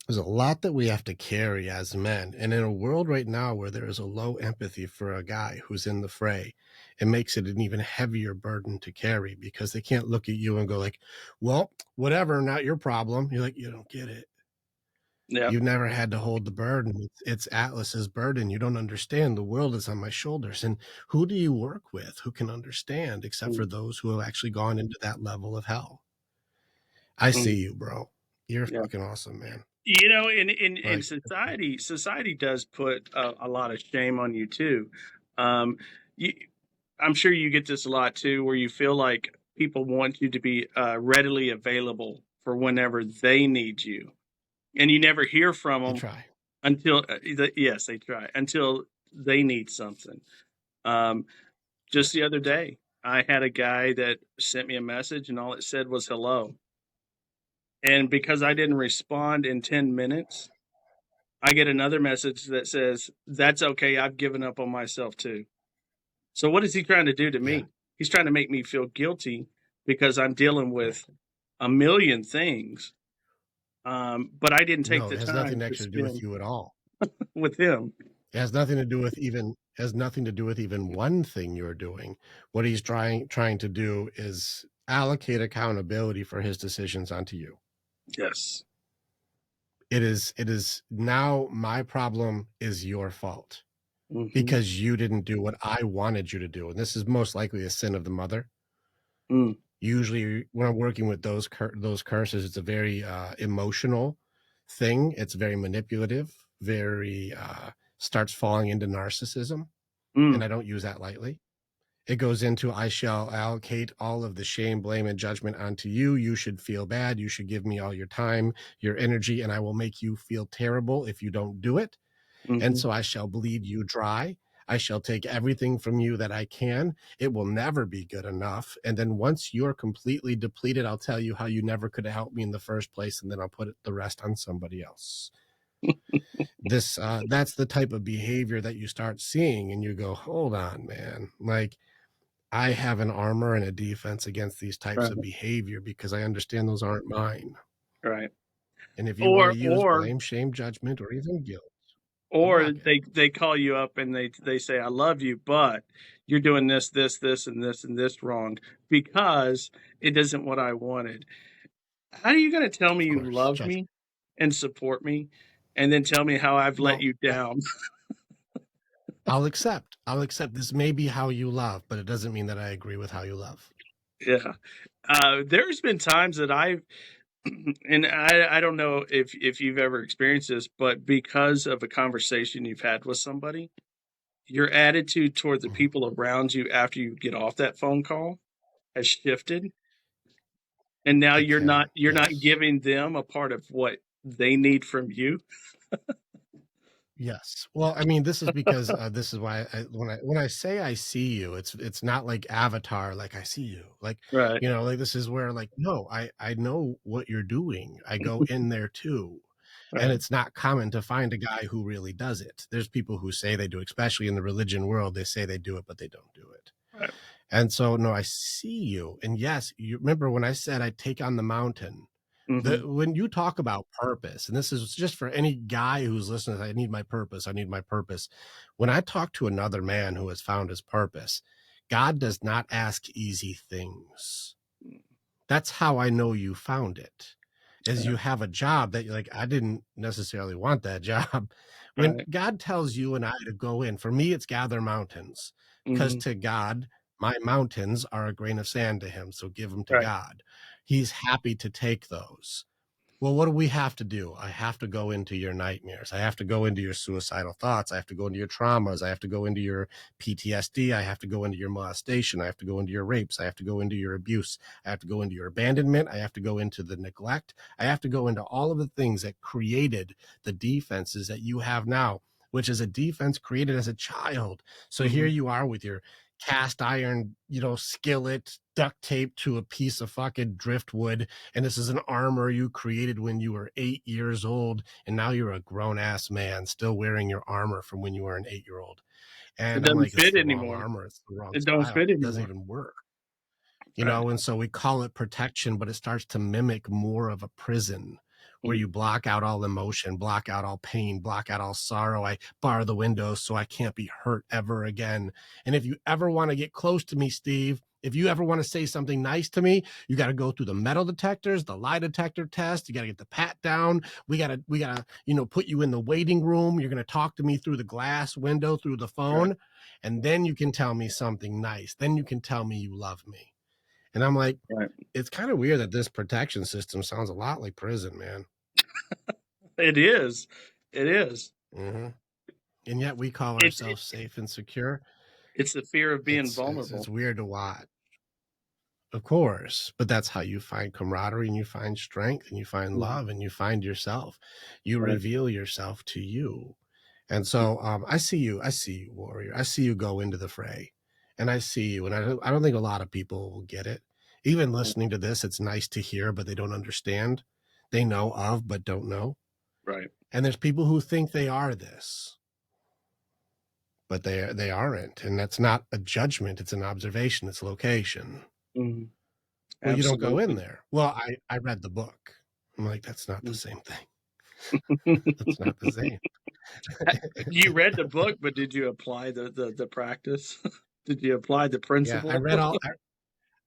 there's a lot that we have to carry as men. And in a world right now where there is a low empathy for a guy who's in the fray, it makes it an even heavier burden to carry, because they can't look at you and go like, well, whatever, not your problem. You're like, you don't get it. yeah. You've never had to hold the burden. It's Atlas's burden. You don't understand. The world is on my shoulders. And who do you work with who can understand, except for Mm, those who have actually gone into that level of hell? I mm, see you, bro. You're yeah. fucking awesome, man. In Like, society does put a lot of shame on you too. Um, you, I'm sure you get this a lot too, where you feel like people want you to be readily available for whenever they need you, and you never hear from they them try. until yes, they try until they need something. Um, just the other day, I had a guy that sent me a message, and all it said was hello. And because I didn't respond in 10 minutes, I get another message that says, "That's okay. I've given up on myself too." So what is he trying to do to Yeah. me? He's trying to make me feel guilty because I'm dealing with Right. a million things. But I didn't take No, the it has nothing time to actually to do with spend you at all. with him. It has nothing to do with even has nothing to do with even one thing you're doing. What he's trying to do is allocate accountability for his decisions onto you. Yes. It is now my problem is your fault Hmm. because you didn't do what I wanted you to do. And this is most likely a sin of the mother. Mm, Usually when I'm working with those curses, it's a very emotional thing. It's very manipulative, very starts falling into narcissism, and mm, I don't use that lightly. It goes into, I shall allocate all of the shame, blame, and judgment onto you. You should feel bad. You should give me all your time, your energy, and I will make you feel terrible if you don't do it. And hmm. so I shall bleed you dry. I shall take everything from you that I can. It will never be good enough. And then once you're completely depleted, I'll tell you how you never could have helped me in the first place. And then I'll put the rest on somebody else. That's the type of behavior that you start seeing. And you go, hold on, man. Like, I have an armor and a defense against these types Right. of behavior because I understand those aren't mine. Right. And if you want to Or use or blame, shame, judgment, or even guilt, or block it. they call you up and they say, "I love you, but you're doing this and this and this wrong because it isn't what I wanted." How are you going to tell me Of you course, love judge. me and support me and then tell me how I've let Well, you down. I'll accept this may be how you love, but it doesn't mean that I agree with how you love. Yeah. There's been times that I've and I don't know if you've ever experienced this, but because of a conversation you've had with somebody, your attitude toward the Mhm. people around you after you get off that phone call has shifted, and now It can, you're not yes. giving them a part of what they need from you. Yes. Well, I mean, this is because this is why when I say I see you, it's not like Avatar, like I see you, like Right, like this is where like no, I know what you're doing. I go in there too, and right, it's not common to find a guy who really does it. There's people who say they do, especially in the religion world. They say they do it, but they don't do it. right. And so, no, I see you. And yes, you remember when I said I take on the mountain. Mhm, When you talk about purpose, and this is just for any guy who's listening, I need my purpose. I need my purpose. When I talk to another man who has found his purpose, God does not ask easy things. That's how I know you found it. Is right, you have a job that you're like, I didn't necessarily want that job. When right. God tells you and I to go in, for me, it's gather mountains. Because Mhm, to God, my mountains are a grain of sand to him. So give them to right, God. He's happy to take those. Well, what do we have to do? I have to go into your nightmares. I have to go into your suicidal thoughts. I have to go into your traumas. I have to go into your PTSD. I have to go into your molestation. I have to go into your rapes. I have to go into your abuse. I have to go into your abandonment. I have to go into the neglect. I have to go into all of the things that created the defenses that you have now, which is a defense created as a child. So here mhm. you are with your cast iron, skillet duct taped to a piece of fucking driftwood, and this is an armor you created when you were 8 years old, and now you're a grown-ass man still wearing your armor from when you were an 8-year-old. It And I'm doesn't like, it's fit the wrong anymore. armor, it's the wrong It don't style, fit it doesn't anymore. even work. Right. And so we call it protection, but it starts to mimic more of a prison where Mm, you block out all emotion, block out all pain, block out all sorrow. I bar the windows so I can't be hurt ever again. And if you ever want to get close to me, Steve, if you ever want to say something nice to me, you got to go through the metal detectors, the lie detector test. You got to get the pat down. We gotta, put you in the waiting room. You're going to talk to me through the glass window, through the right, phone. And then you can tell me something nice. Then you can tell me you love me. And I'm like, right. it's kind of weird that this protection system sounds a lot like prison, man. It is. It is. Hmm. And yet we call It ourselves safe and secure. it's the fear of being It's vulnerable. weird to watch, of course, but that's how you find camaraderie and you find strength and you find Mhm, love and you find yourself. You right, reveal yourself to you. And mm, so I see you, warrior. I see you go into the fray, and I see you. And I don't think a lot of people will get it. Even mm, listening to this, it's nice to hear, but they don't understand. They know of, but don't know. right. And there's people who think they are this, but they aren't. And that's not a judgment. It's an observation. It's location. Mhm, Well, you don't go in absolutely. there. Well, I read the book. I'm like, that's not the Mm. same thing. That's not the same. You read the book, but did you apply the practice? Did you apply the Yeah, principle?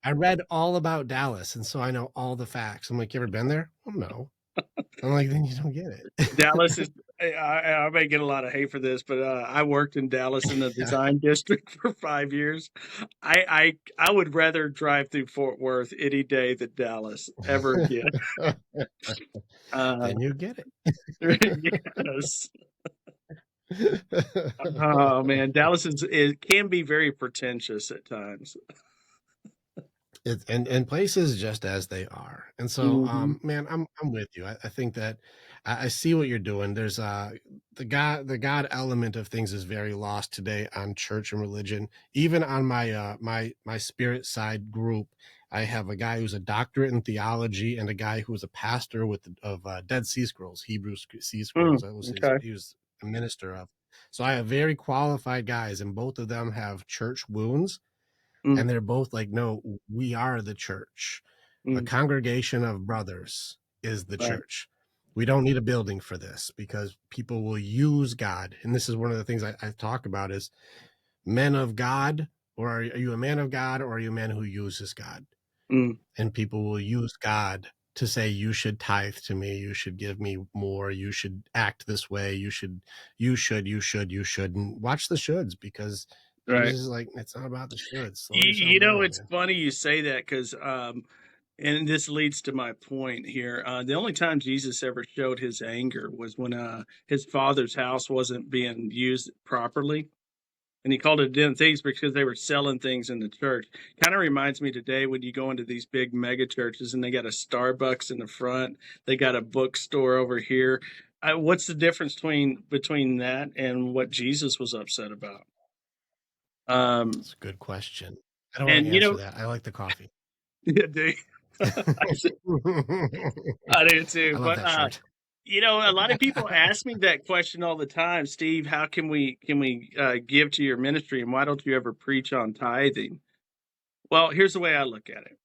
I read all about Dallas, and so I know all the facts. I'm like, you ever been there? Well, no. I'm like, then you don't get Dallas is it. I may get a lot of hate for this, but, I worked in Dallas in the design district for 5 years. I would rather drive through Fort Worth any day than Dallas ever again. Uh, Then you get yes. it. Oh, man, Dallas is it can be very pretentious at times. It's and places just as they are. And so, Mhm, man, I'm with you. I think that I see what you're doing. There's the God element of things is very lost today on church and religion. Even on my spirit side group, I have a guy who's a doctorate in theology and a guy who was a pastor of Dead Sea Scrolls, Sea Scrolls. mm, That was okay, he was a minister of. So I have very qualified guys, and both of them have church wounds, mm, and they're both like, no, we are the church. A mm, congregation of brothers is the right, church. We don't need a building for this because people will use God. And this is one of the things I talk about is men of God, or are you a man of God, or are you a man who uses God? mm, And people will use God to say you should tithe to me, you should give me more, you should act this way, you should, and watch the shoulds, because Right. Jesus is like, it's not about the shoulds. Slow yourself You know, down, it's man. funny you say that because, and this leads to my point here. The only time Jesus ever showed his anger was when his father's house wasn't being used properly. And he called it den of thieves because they were selling things in the church. Kind of reminds me today when you go into these big mega churches and they got a Starbucks in the front, they got a bookstore over here. What's the difference between that and what Jesus was upset about? Um, It's a good question. I don't want to and answer that. I like the coffee. yeah, dude, I do too. I love But that shirt. a lot of people ask me that question all the time, Steve. How can we give to your ministry, and why don't you ever preach on tithing? Well, here's the way I look at it.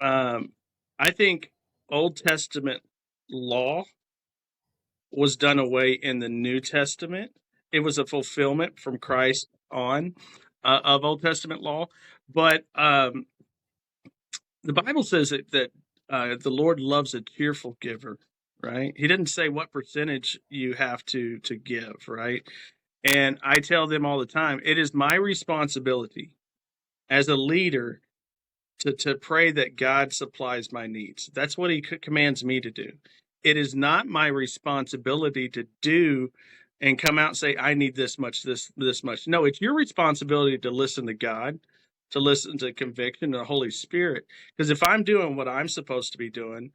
I think Old Testament law was done away in the New Testament. It was a fulfillment from Christ on of Old Testament law, but the Bible says that the Lord loves a cheerful giver. Right? He didn't say what percentage you have to give. Right? And I tell them all the time, it is my responsibility as a leader to pray that God supplies my needs. That's what he commands me to do. It is not my responsibility to do and come out and say, I need this much, this much. No, it's your responsibility to listen to God, to listen to conviction and the Holy Spirit. Because if I'm doing what I'm supposed to be doing,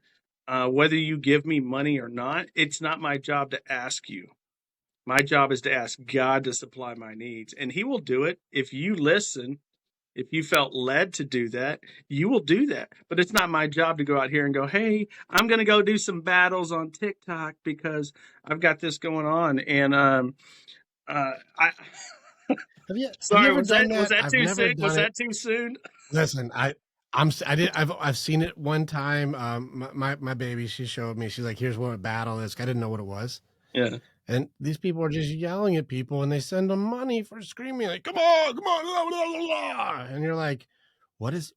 whether you give me money or not, it's not my job to ask you. My job is to ask God to supply my needs, and he will do it if you listen. If you felt led to do that, you will do that. But it's not my job to go out here and go, hey, I'm going to go do some battles on TikTok because I've got this going on. And I Have you sorry, ever was that done was that? that I've too never soon? Was done it. that too soon? Listen, I did I've seen it one time. My baby, she showed me. She's like, here's what a battle is. I didn't know what it was. Yeah. And these people are just yelling at people, and they send them money for screaming, like, come on, come on, blah, blah, blah, blah. And you're like, what is,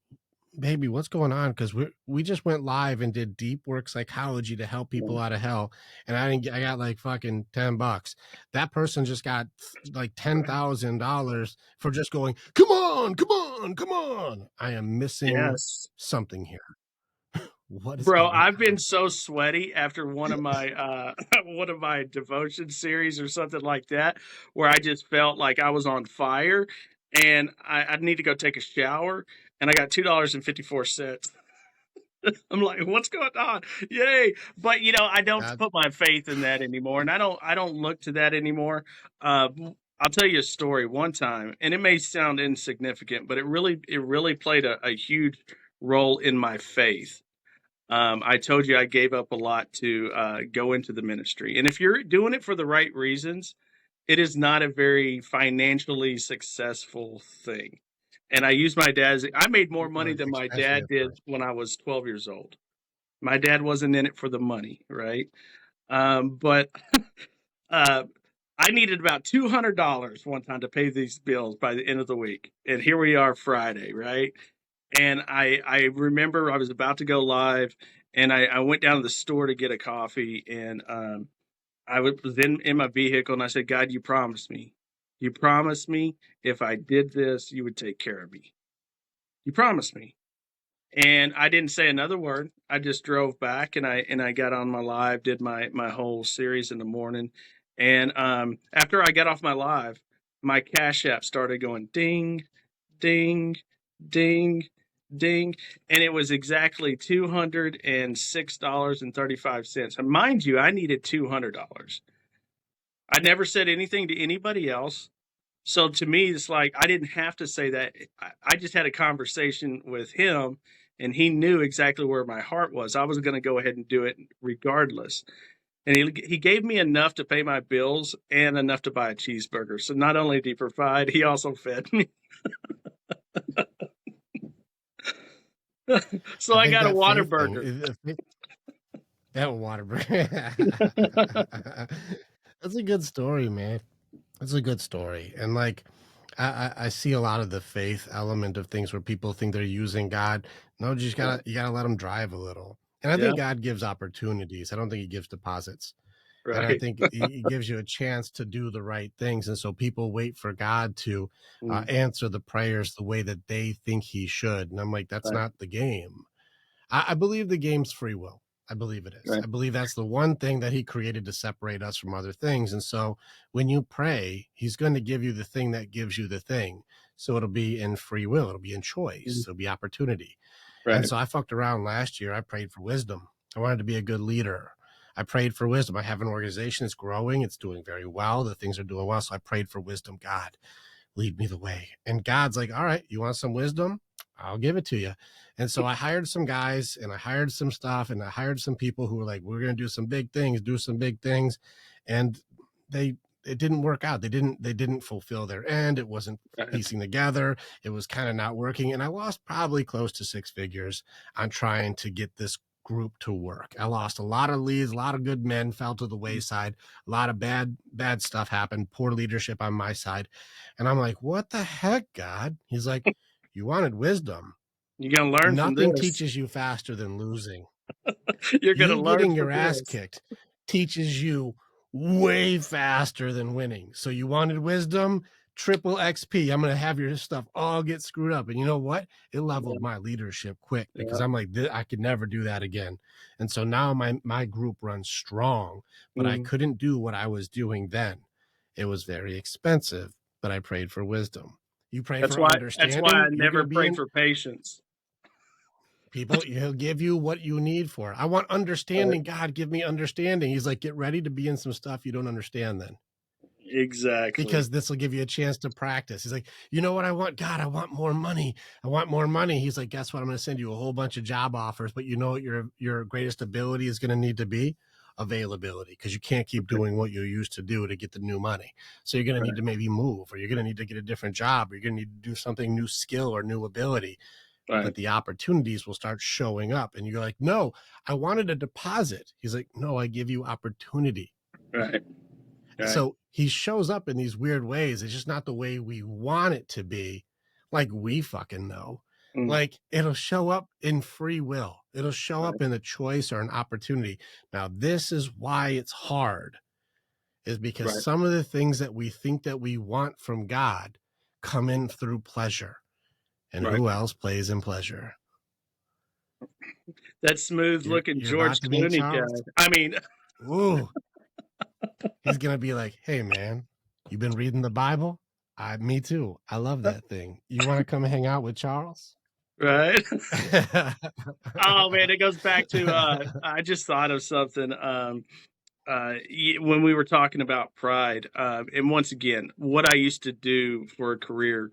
baby, what's going on? Because we just went live and did deep work psychology to help people out of hell, and I got like fucking $10. That person just got like $10,000 for just going, come on, come on, come on. I am missing Yes. something here. What is Bro, going I've been on? so sweaty after one of my one of my devotion series or something like that, where I just felt like I was on fire, and I need to go take a shower, and I got $2.54. I'm like, what's going on? Yay! But I don't God, put my faith in that anymore, and I don't look to that anymore. Uh, I'll tell you a story. One time, and it may sound insignificant, but it really played a huge role in my faith. I told you I gave up a lot to go into the ministry. And if you're doing it for the right reasons, it is not a very financially successful thing. And I use my dad's, I made more money than my especially dad at did first. when I was 12 years old. My dad wasn't in it for the money, right? But uh, I needed about $200 one time to pay these bills by the end of the week. And here we are Friday, right? And I remember I was about to go live, and I went down to the store to get a coffee, and I was in my vehicle, and I said, God, you promised me if I did this, you would take care of me. You promised me. And I didn't say another word. I just drove back, and I got on my live, did my whole series in the morning. And after I got off my live, my Cash App started going ding, ding, ding, ding, and it was exactly $206.35. And mind you, I needed $200. I never said anything to anybody else. So to me, it's like I didn't have to say that. I just had a conversation with him, and he knew exactly where my heart was. I was going to go ahead and do it regardless. And he gave me enough to pay my bills and enough to buy a cheeseburger. So not only did he provide, he also fed me. So I I think got a that water faith thing, burger. that water. That's a good story, man. That's a good story. And like, I see a lot of the faith element of things where people think they're using God. No, you gotta let them drive a little. And I Yeah. think God gives opportunities. I don't think he gives deposits. And I Right. think he gives you a chance to do the right things. And so people wait for God to Mm, answer the prayers the way that they think he should. And I'm like, that's right. not the game. I believe the game's free will. I believe it is. Right. I believe that's the one thing that he created to separate us from other things. And so when you pray, he's going to give you the thing that gives you the thing. So it'll be in free will, it'll be in choice, Mm, it'll be opportunity. And right. so I fucked around last year. I prayed for wisdom. I wanted to be a good leader. I prayed for wisdom. I have an organization, it's growing, it's doing very well. The things are doing well. So I prayed for wisdom. God, lead me the way. And God's like, all right, you want some wisdom? I'll give it to you. And so I hired some guys and I hired some stuff and I hired some people who were like, we're going to do some big things, do some big things. And they, it didn't work out. They didn't fulfill their end. It wasn't Right. piecing together. It was kind of not working. And I lost probably close to 6 figures on trying to get this group to work. I lost a lot of leads, a lot of good men fell to the Mm, wayside, a lot of bad stuff happened, poor leadership on my side. And I'm like, what the heck, God? He's like, you wanted wisdom. You're gonna learn from Nothing this. teaches you faster than losing. You're gonna You learn getting from your ass this. kicked teaches you way faster than winning. So you wanted wisdom, triple XP. I'm going to have your stuff all get screwed up. And you know what? It Yeah. leveled my leadership quick because Yeah. I'm like, I could never do that again. And so now my group runs strong, but I Mm. couldn't do what I was doing then. It was very expensive, but I prayed for wisdom. You pray That's for why. That's why I understanding, you're going never to be pray in for patience. people, he'll give you what you need for it. I want Right. understanding. God, give me understanding. He's like, get ready to be in some stuff you don't understand then, Exactly. because this will give you a chance to practice. He's like, you know what I want? God, I want more money. I want more money. He's like, guess what? I'm going to send you a whole bunch of job offers, but you know what your greatest ability is going to need to be? Availability, because you can't keep Okay. doing what you used to do to get the new money. So you're going to need Right. to maybe move, or you're going to need to get a different job, or you're going to need to do something, new skill or new ability. But Right. the opportunities will start showing up and you're like, no, I wanted a deposit. He's like, no, I give you opportunity. Right. Right. So he shows up in these weird ways. It's just not the way we want it to be. Like we fucking know. Mm. Like it'll show up in free will. It'll show Right. up in a choice or an opportunity. Now, this is why it's hard, is because Right. some of the things that we think that we want from God come in through pleasure. And Right. who else plays in pleasure? That smooth looking You're George about to meet Clooney Charles. guy. I mean, Ooh, he's gonna be like, "Hey, man, you been reading the Bible? Me too. I love that thing. You want to come hang out with Charles?" right. Oh man, it goes back to I just thought of something when we were talking about pride. And once again, what I used to do for a career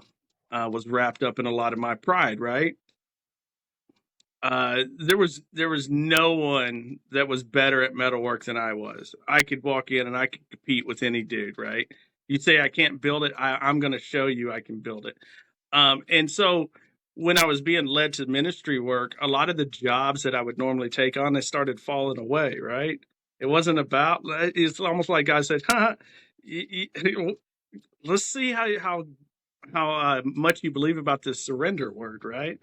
was wrapped up in a lot of my pride, right? There was no one that was better at metalwork than I was. I could walk in and I could compete with any dude, right? You say I can't build it, I'm going to show you I can build it. And so when I was being led to ministry work, a lot of the jobs that I would normally take on, they started falling away, right? It wasn't about, it's almost like God said, huh, let's see how much you believe about this surrender word, right?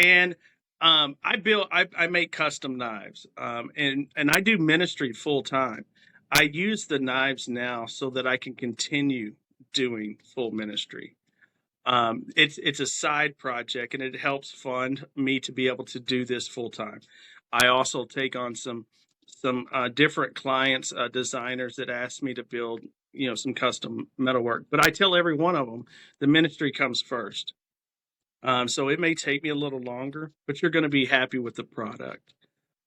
And I make custom knives, and I do ministry full time. I use the knives now so that I can continue doing full ministry. It's a side project and it helps fund me to be able to do this full time. I also take on some different clients, designers that ask me to build, some custom metalwork. But I tell every one of them the ministry comes first. So it may take me a little longer, but you're going to be happy with the product.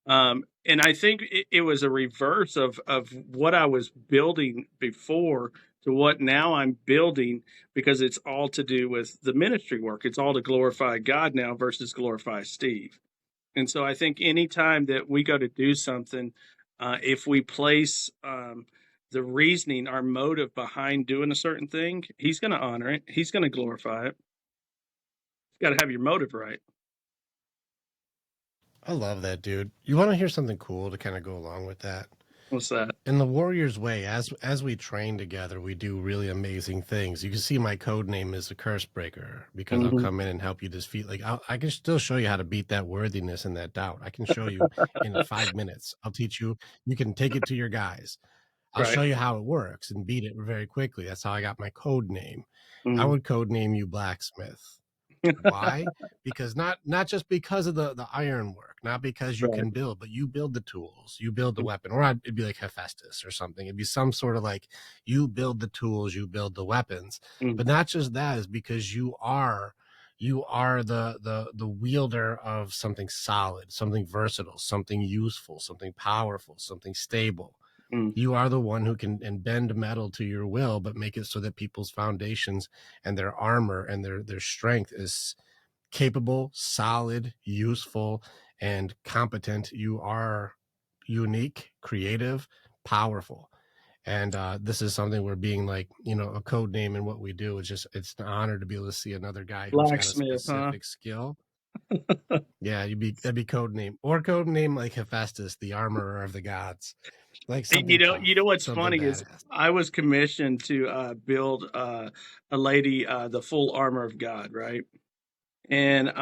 And I think it was a reverse of what I was building before to what now I'm building, because it's all to do with the ministry work. It's all to glorify God now versus glorify Steve. And so I think anytime that we go to do something, if we place the reasoning, our motive behind doing a certain thing, he's going to honor it. He's going to glorify it. You got to have your motive right. I love that, dude. You want to hear something cool to kind of go along with that? What's that? In the warrior's way, as we train together, we do really amazing things. You can see my code name is a curse breaker because I'll Hmm. come in and help you defeat. Like I can still show you how to beat that worthiness and that doubt. I can show you in 5 minutes. I'll teach you. You can take it to your guys. I'll Right. show you how it works and beat it very quickly. That's how I got my code name. I Mm. would code name you Blacksmith. Why? Because not just because of the iron work, not because you Right. can build, but you build the tools, you build the weapon, or it'd be like Hephaestus or something. It'd be some sort of like you build the tools, you build the weapons, Mm. but not just that is because you are the wielder of something solid, something versatile, something useful, something powerful, something stable. Mm. You are the one who can and bend metal to your will, but make it so that people's foundations and their armor and their strength is capable, solid, useful, and competent. You are unique, creative, powerful. And this is something we're being like, a code name in what we do. It's an honor to be able to see another guy who's got a Blacksmith, huh? specific skill. Yeah, that'd be code name like Hephaestus, the armorer of the gods, like something You know tough, what's something funny is badass. I was commissioned to build a lady the full armor of God, right? And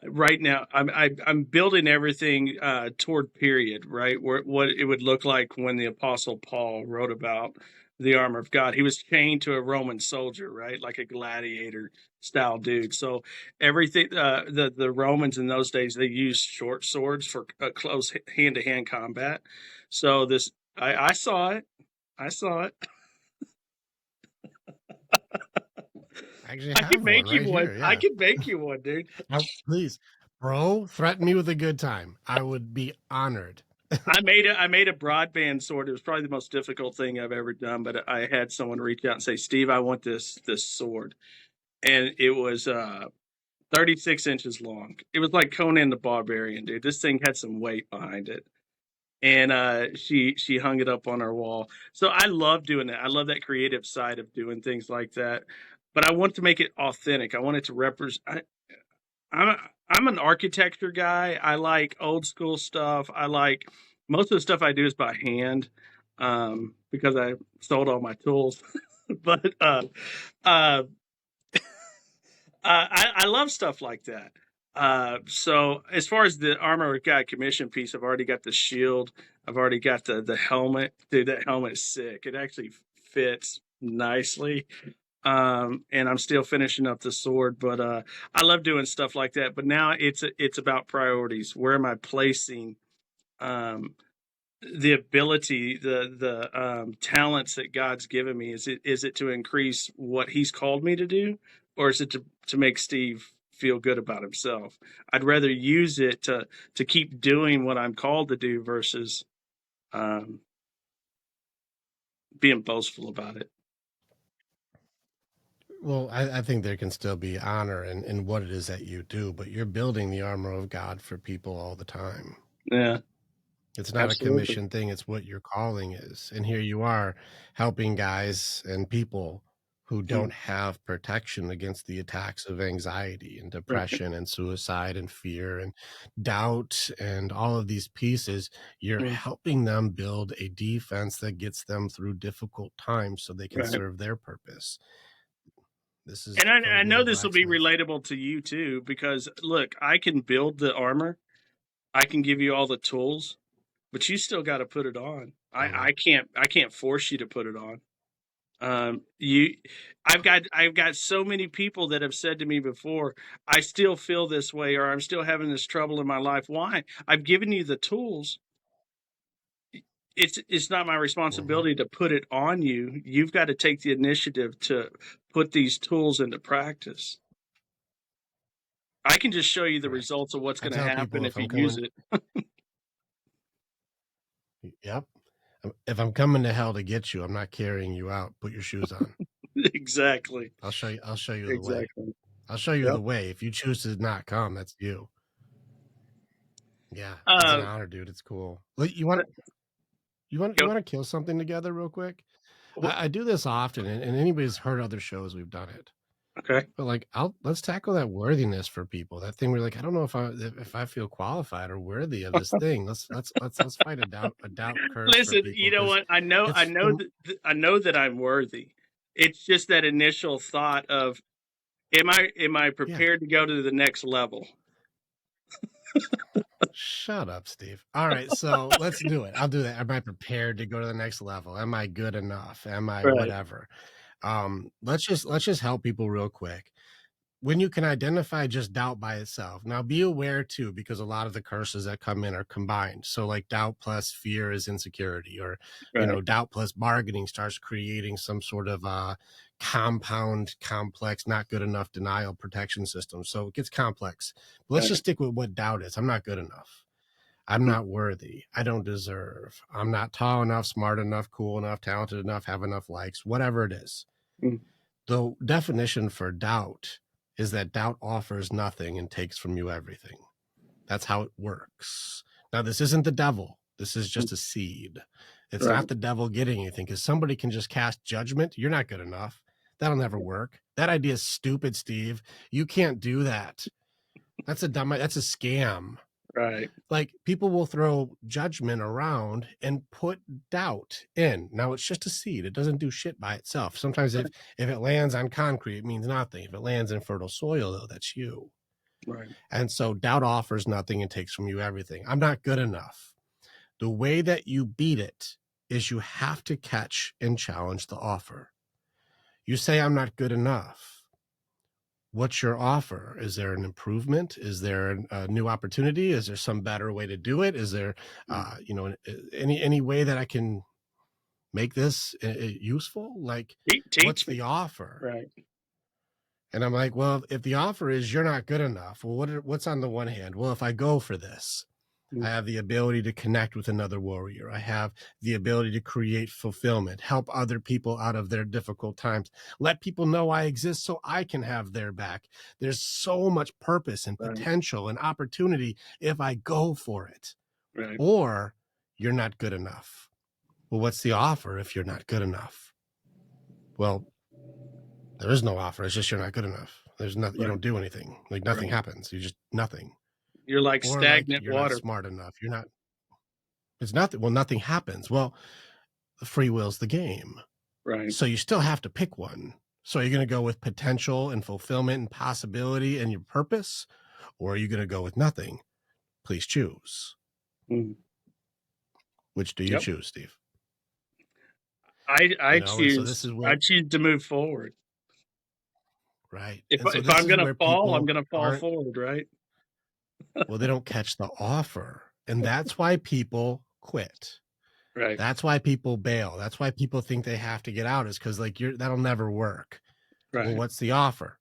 right now I'm building everything toward period, right? Where what it would look like when the Apostle Paul wrote about the armor of God. He was chained to a Roman soldier, right, like a gladiator style dude. So everything the Romans in those days they used short swords for close hand to hand combat. So this I saw it. I saw it. I actually I can have one make you right one. here. I Yeah. can make you one, dude. Please, bro, threaten me with a good time. I would be honored. I made a broadband sword. It was probably the most difficult thing I've ever done, but I had someone reach out and say, "Steve, I want this sword." And it was 36 inches long. It was like Conan the Barbarian, dude. This thing had some weight behind it. And she hung it up on our wall. So I love doing that. I love that creative side of doing things like that. But I want to make it authentic. I want it to represent I'm a, I'm an architecture guy. I like old school stuff. I like most of the stuff I do is by hand because I sold all my tools. but uh, I love stuff like that. So as far as the armor of God commission piece, I've already got the shield. I've already got the helmet. Dude, that helmet is sick. It actually fits nicely. And I'm still finishing up the sword, but I love doing stuff like that. But now it's about priorities. Where am I placing um, the ability, the talents that God's given me? Is it to increase what He's called me to do, or is it to make Steve feel good about himself? I'd rather use it to keep doing what I'm called to do versus um, being boastful about it. Well, I think there can still be honor in what it is that you do, but you're building the armor of God for people all the time. Yeah, It's not a absolutely. commission thing, it's what your calling is. And here you are helping guys and people who Mm, don't have protection against the attacks of anxiety and right. depression and suicide and fear and doubt and all of these pieces. You're Mm, helping them build a defense that gets them through difficult times so they can right. serve their purpose. This is And I code know name this will be Blacksmith. relatable to you too, because look, I can build the armor, I can give you all the tools, but you still got to put it on. Mhm. I can't force you to put it on. You, I've got so many people that have said to me before, I still feel this way, or I'm still having this trouble in my life. Why? I've given you the tools. It's not my Mhm. responsibility to put it on you. You've got to take the initiative to put these tools into practice. I can just show you the Correct. results of what's I going to tell happen people if if I'm you use coming, it. yep, if I'm coming to hell to get you, I'm not carrying you out. Put your shoes on. Exactly. I'll show you. I'll show you the way. Exactly. I'll show you Yep. the way. If you choose to not come, that's you. Yeah, it's an Uh, honor, dude. It's cool. You want to kill something together real quick? wh- I do this often, and anybody's heard other shows we've done it. Okay. But like, let's tackle that worthiness for people. That thing where like, I don't know if I feel qualified or worthy of this thing. Let's fight a doubt curse for Listen, people you know because what? I it's know the that I know that I'm worthy. It's just that initial thought of, am I yeah. prepared to go to the next level? Shut up, Steve. All right, so let's do it. I'll do that. Am I prepared to go to the next level? Am I good enough? Am I Right. whatever? Let's just help people real quick. When you can identify just doubt by itself. Now be aware too, because a lot of the curses that come in are combined. So like doubt plus fear is insecurity, or Right. doubt plus bargaining starts creating some sort of compound, complex, not good enough denial protection system. So it gets complex. But let's Right. just stick with what doubt is. I'm not good enough. I'm Mm, not worthy. I don't deserve. I'm not tall enough, smart enough, cool enough, talented enough, have enough likes, whatever it is. mm, The definition for doubt is that doubt offers nothing and takes from you everything. That's how it works. Now, this isn't the devil. This is mm. just a seed. It's Right. not the devil getting anything because somebody can just cast judgment. You're not good enough. That'll never work. That idea is stupid, Steve. You can't do that. That's a scam. Right. Like people will throw judgment around and put doubt in. Now it's just a seed. It doesn't do shit by itself. Sometimes if it lands on concrete, it means nothing. If it lands in fertile soil, though, that's you. Right. And so doubt offers nothing and takes from you everything. I'm not good enough. The way that you beat it is you have to catch and challenge the offer. You say I'm not good enough. What's your offer? Is there an improvement? Is there a new opportunity? Is there some better way to do it? Is there, Mm. any way that I can make this useful? Like, what's Teach me. the offer? Right. And I'm like, well, if the offer is you're not good enough, well, what's on the one hand? Well, if I go for this, I Mm. have the ability to connect with another warrior. I have the ability to create fulfillment, help other people out of their difficult times, let people know I exist so I can have their back. There's so much purpose and Right. potential and opportunity if I go for it. Right. Or you're not good enough. Well, what's the offer if you're not good enough? Well, there is no offer. It's just you're not good enough. There's nothing. You Right. don't do anything. Like nothing Right. happens. You just nothing. You're like Or like stagnant you're not water. smart enough. You're not. It's nothing. Well, nothing happens. Well, free will's the game. Right. So you still have to pick one. So you're going to go with potential and fulfillment and possibility and your purpose, or are you going to go with nothing? Please choose. Mm. Which do you Yep. choose, Steve? I And so this choose is I where, choose to move forward. right. If And so if this I'm is gonna where fall, I'm people gonna fall aren't, forward, right? well, they don't catch the offer. And that's why people quit. Right. That's why people bail. That's why people think they have to get out is because like that'll never work. Well, Right. what's the offer?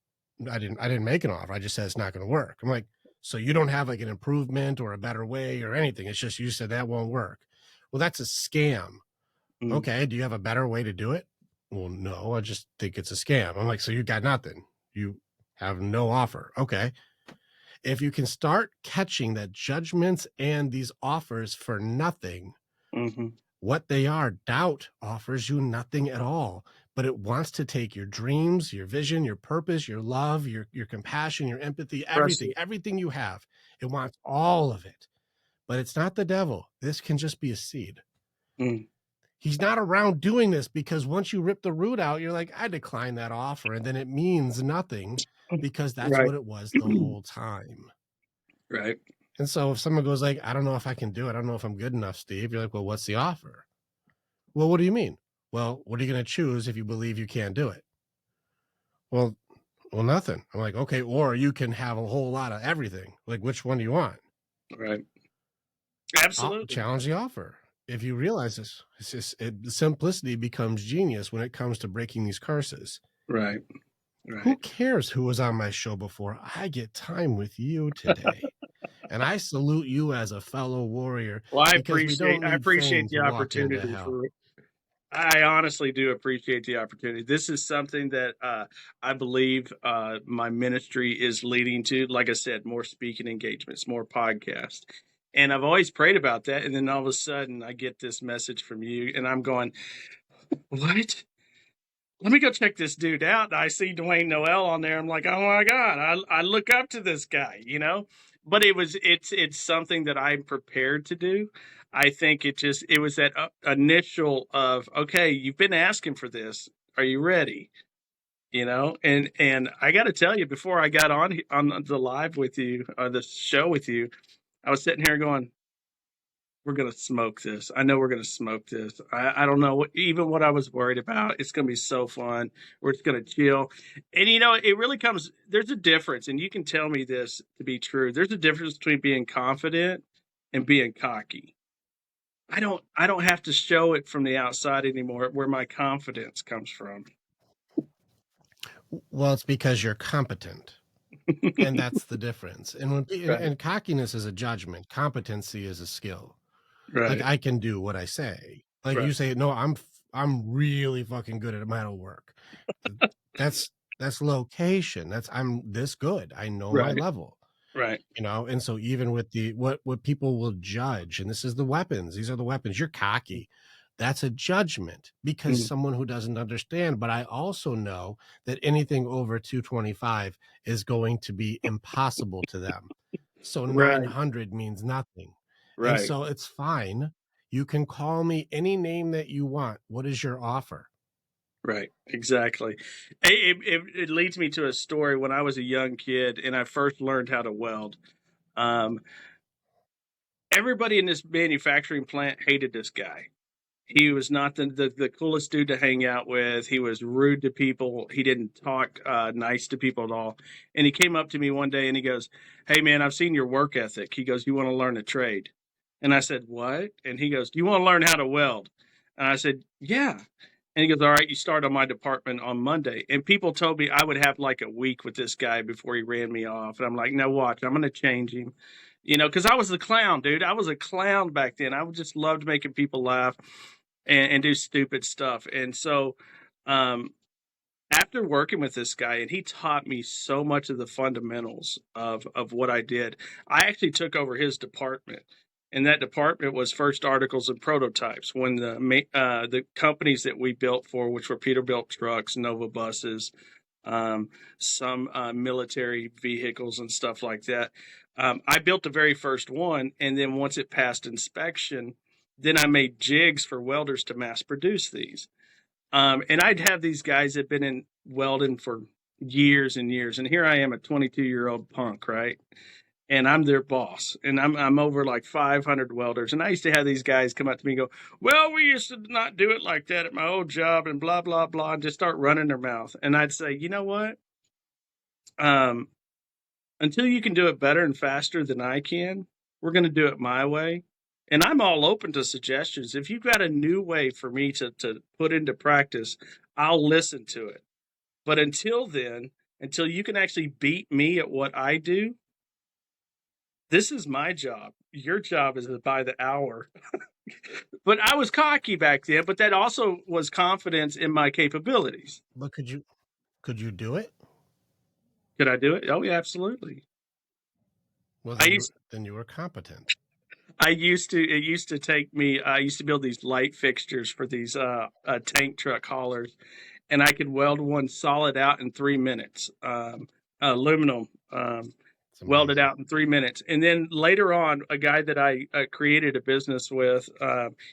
I didn't make an offer. I just said it's not going to work. I'm like, so you don't have like an improvement or a better way or anything. It's just you said that won't work. Well, that's a scam. Mm. Okay, do you have a better way to do it? Well, no, I just think it's a scam. I'm like, so you got nothing. You have no offer. Okay. If you can start catching that judgments and these offers for nothing, Mhm. what they are, doubt offers you nothing at all, but it wants to take your dreams, your vision, your purpose, your love, your compassion, your empathy, Trust everything, it. everything you have. It wants all of it. But it's not the devil. This can just be a seed. Mm. He's not around doing this because once you rip the root out, you're like, I decline that offer. And then it means nothing because that's Right. what it was the whole time. Right. And so if someone goes like, I don't know if I can do it, I don't know if I'm good enough, Steve, you're like, well, what's the offer? Well, what do you mean? Well, what are you going to choose if you believe you can't do it? Well, nothing. I'm like, okay, or you can have a whole lot of everything. Like, which one do you want? Right. I'll Absolutely. challenge the offer. If you realize this, it's just simplicity becomes genius when it comes to breaking these curses. Right. Who Right. cares who was on my show before? I get time with you today. And I salute you as a fellow warrior Well, because we don't I need appreciate fame the to walk into opportunity hell. for I honestly do appreciate the opportunity. This is something that I believe my ministry is leading to. Like I said, more speaking engagements, more podcasts. And I've always prayed about that. And then all of a sudden, I get this message from you, and I'm going, what? let me go check this dude out. I see Dwayne Noel on there. I'm like, oh my God, I look up to this guy, you know? But it's something that I'm prepared to do. I think it was that initial of, okay, you've been asking for this. Are you ready? You know, and I got to tell you, before I got on the live with you, the show with you, I was sitting here going, we're gonna smoke this. I know we're gonna smoke this. I don't know even what I was worried about. It's gonna be so fun. We're just gonna chill, and you know, it really comes. There's a difference, and you can tell me this to be true. There's a difference between being confident and being cocky. I don't have to show it from the outside anymore. Where my confidence comes from. Well, it's because you're competent. And that's the difference. And Right, and cockiness is a judgment. Competency is a skill. Like right, I can do what I say. Like right, you say, no, I'm really fucking good at metalwork. That's that's location. That's I'm this good. I know my right, level. right. You know, and so even with the what people will judge, and this is the weapons, these are the weapons. You're cocky. That's a judgment because Mm, someone who doesn't understand. But I also know that anything over 225 is going to be impossible to them. So right, 900 means nothing. And right. so it's fine. You can call me any name that you want. What is your offer? Right, exactly. It leads me to a story when I was a young kid and I first learned how to weld. Um, Everybody in this manufacturing plant hated this guy. He was not the coolest dude to hang out with. He was rude to people. He didn't talk nice to people at all. And he came up to me one day and he goes, "Hey, man, I've seen your work ethic." He goes, "You want to learn a trade?" And I said, "What?" And he goes, "Do you want to learn how to weld?" And I said, "Yeah." And he goes, "All right, you start on my department on Monday." And people told me I would have like a week with this guy before he ran me off. And I'm like, "No, watch, I'm going to change him." You know, because I was a clown, dude. I was a clown back then. I just loved making people laugh and do stupid stuff. And so, um, after working with this guy, and he taught me so much of the fundamentals of what I did, I actually took over his department. And that department was first articles and prototypes. When the companies that we built for, which were Peterbilt trucks, Nova buses, um, some military vehicles and stuff like that. I built the very first one, and then once it passed inspection, then I made jigs for welders to mass produce these. And I'd have these guys that have been in welding for years and years, and here I am, a 22-year-old punk, right? And I'm their boss, and I'm over like 500 welders. And I used to have these guys come up to me and go, "Well, we used to not do it like that at my old job," and blah blah blah, and just start running their mouth. And I'd say, you know what? Um, until you can do it better and faster than I can, we're going to do it my way. And I'm all open to suggestions. If you've got a new way for me to put into practice, I'll listen to it. But until then, until you can actually beat me at what I do, this is my job. Your job is by the hour. But I was cocky back then, but that also was confidence in my capabilities. But could you do it? Could I do it? Oh, yeah, absolutely. Well, I used then you were competent. it used to take me, I used to build these light fixtures for these tank truck haulers, and I could weld one solid out in 3 minutes. Aluminum, It's welded amazing. out in 3 minutes. And then later on, a guy that I created a business with,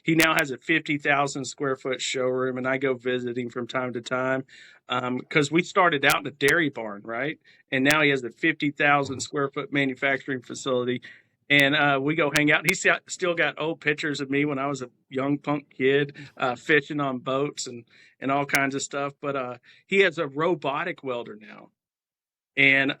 he now has a 50,000 square foot showroom, and I go visit him from time to time because we started out in a dairy barn, right? And now he has a 50,000 Mhm. square foot manufacturing facility. And we go hang out. He's still got old pictures of me when I was a young punk kid fishing on boats and all kinds of stuff. But he has a robotic welder now, and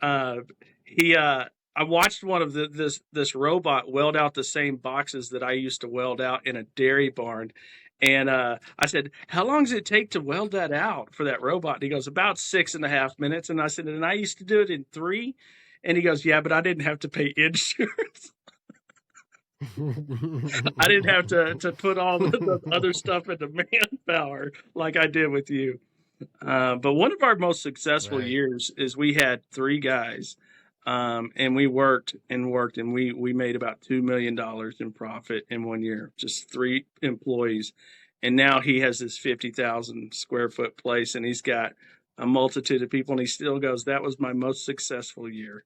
he I watched one of this robot weld out the same boxes that I used to weld out in a dairy barn. And I said, "How long does it take to weld that out for that robot?" And he goes, "About 6.5 minutes." And I said, "And I used to do it in three." And he goes, "Yeah, but I didn't have to pay insurance. I didn't have to put all the other stuff into manpower like I did with you." But one of our most successful Right. years is we had three guys, and we worked and worked, and we made about $2 million in profit in one year, just three employees. And now he has this 50,000 square foot place, and he's got a multitude of people, and he still goes, that was my most successful year.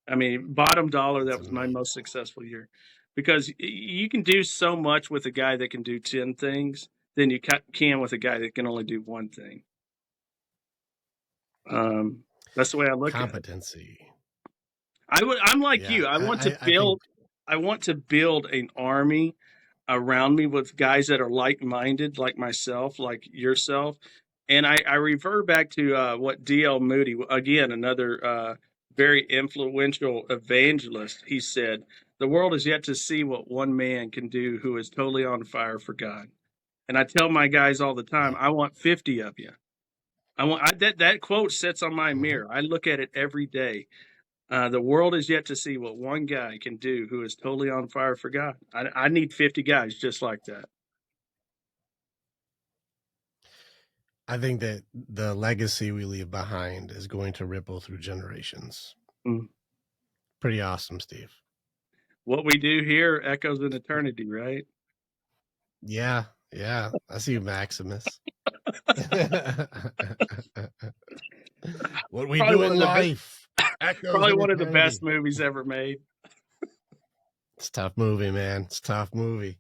I mean, bottom dollar, It's that was my amazing. most successful year, because you can do so much with a guy that can do 10 things than you can with a guy that can only do one thing. That's the way I look at it. Competency. I'm like Yeah, you. I think I want to build an army around me with guys that are like-minded, like myself, like yourself. And I revert back to what D.L. Moody, again, another very influential evangelist. He said, "The world is yet to see what one man can do who is totally on fire for God." And I tell my guys all the time, right. I want 50 of you. That quote sits on my Mhm. mirror. I look at it every day. The world is yet to see what one guy can do who is totally on fire for God. I need 50 guys just like that. I think that the legacy we leave behind is going to ripple through generations. Mm. Pretty awesome, Steve. What we do here echoes in eternity, right? Yeah, yeah. I see you, Maximus. What we Probably do one in of the best, life echoes probably in one of the eternity. best movies ever made. It's a tough movie, man. It's a tough movie.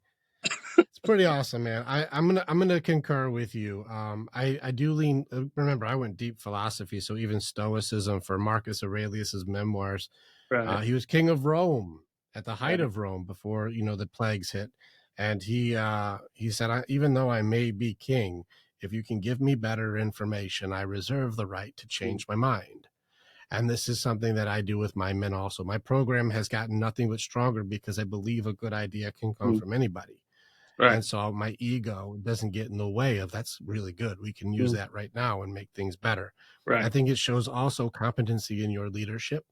It's pretty awesome, man. I'm gonna concur with you. I do lean. Remember, I went deep philosophy, so even Stoicism for Marcus Aurelius's memoirs. Right, He was king of Rome at the height right. of Rome before the plagues hit, and he said, even though I may be king, if you can give me better information, I reserve the right to Mm, change my mind. And this is something that I do with my men also. My program has gotten nothing but stronger because I believe a good idea can come mm, from anybody. right, And so my ego doesn't get in the way of that's really good. We can use mm, that right now and make things better. I right. think it shows also competency in your leadership.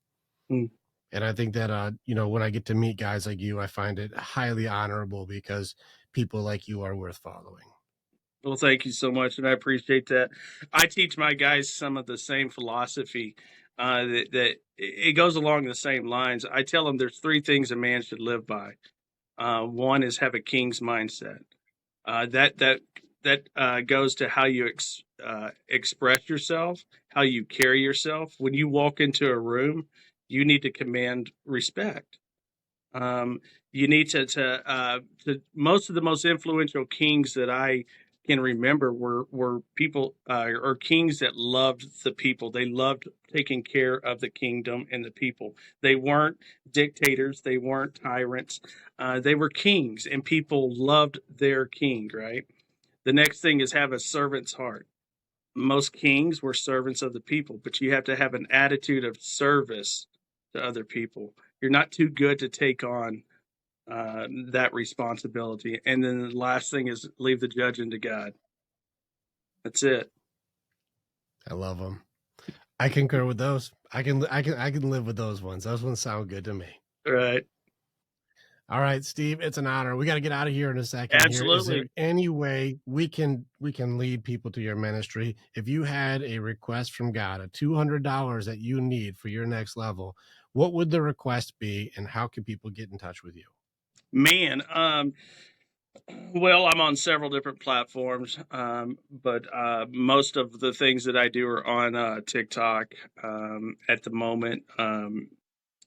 Mm. And I think that, when I get to meet guys like you, I find it highly honorable because people like you are worth following. Well, thank you so much, and I appreciate that. I teach my guys some of the same philosophy that it goes along the same lines. I tell them there's three things a man should live by. One is have a king's mindset. That goes to how you express yourself, how you carry yourself. When you walk into a room, you need to command respect. Um, you need to most of the most influential kings that I can remember were people or kings that loved the people. They loved taking care of the kingdom and the people. They weren't dictators. They weren't tyrants. They were kings, and people loved their king. Right. The next thing is have a servant's heart. Most kings were servants of the people, but you have to have an attitude of service to other people. You're not too good to take on that responsibility. And then the last thing is leave the judging to God. That's it. I love them. I concur with those. I can live with those ones. Those ones sound good to me. Right. All right, Steve, it's an honor. We got to get out of here in a second here. Is there Absolutely. any way we can lead people to your ministry? If you had a request from God, a $200 that you need for your next level, what would the request be and how can people get in touch with you? Man, well, I'm on several different platforms, but most of the things that I do are on TikTok at the moment.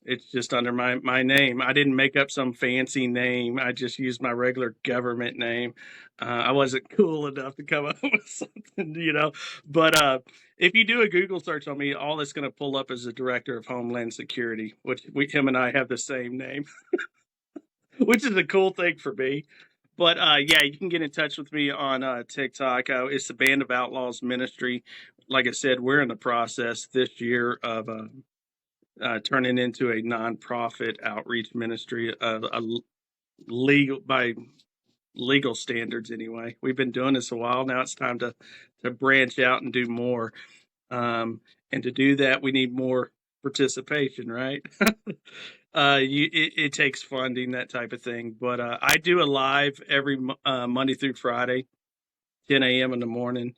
It's just under my name. I didn't make up some fancy name. I just used my regular government name. I wasn't cool enough to come up with something. But if you do a Google search on me, all it's going to pull up is the Director of Homeland Security, which him and I have the same name, which is a cool thing for me. But yeah, you can get in touch with me on TikTok. It's the Band of Outlaws Ministry. Like I said, we're in the process this year of turning into a nonprofit outreach ministry, legal by legal standards. Anyway, we've been doing this a while now. It's time to branch out and do more. And to do that, we need more participation, right? It takes funding, that type of thing. But I do a live every Monday through Friday, 10 a.m. in the morning.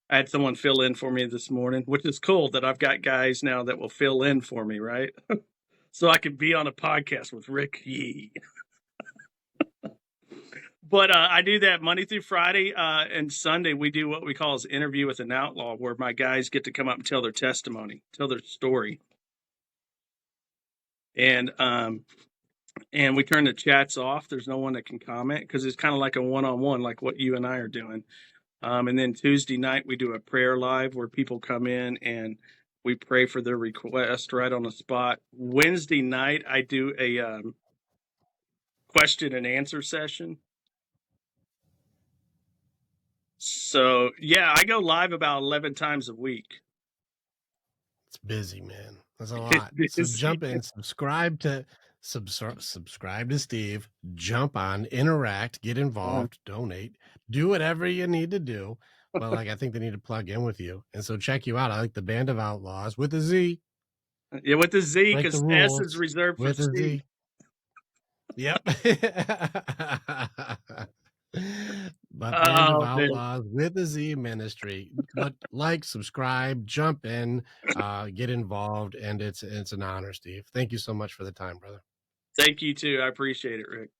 I had someone fill in for me this morning, which is cool that I've got guys now that will fill in for me, right? So I can be on a podcast with Rick Yee. But I do that Monday through Friday, and Sunday we do what we call as interview with an outlaw, where my guys get to come up and tell their testimony, tell their story, and we turn the chats off. There's no one that can comment because it's kind of like a one-on-one, like what you and I are doing. And then Tuesday night we do a prayer live where people come in and we pray for their request right on the spot. Wednesday night I do a question and answer session. So yeah, I go live about 11 times a week. It's busy, man. That's a It lot. So is. jump in, subscribe to Steve, jump on, interact, get involved, donate, do whatever you need to do. But like, I think they need to plug in with you. And so check you out. I like the Band of Outlaws with a Z, Yeah, with the Z, break the because S is rules reserved for with a Steve. Z. Yep. But Band of Oh man, Outlaws with a Z ministry. But like, subscribe, jump in, get involved, and it's an honor, Steve. Thank you so much for the time, brother. thank you too. I appreciate it, Rick.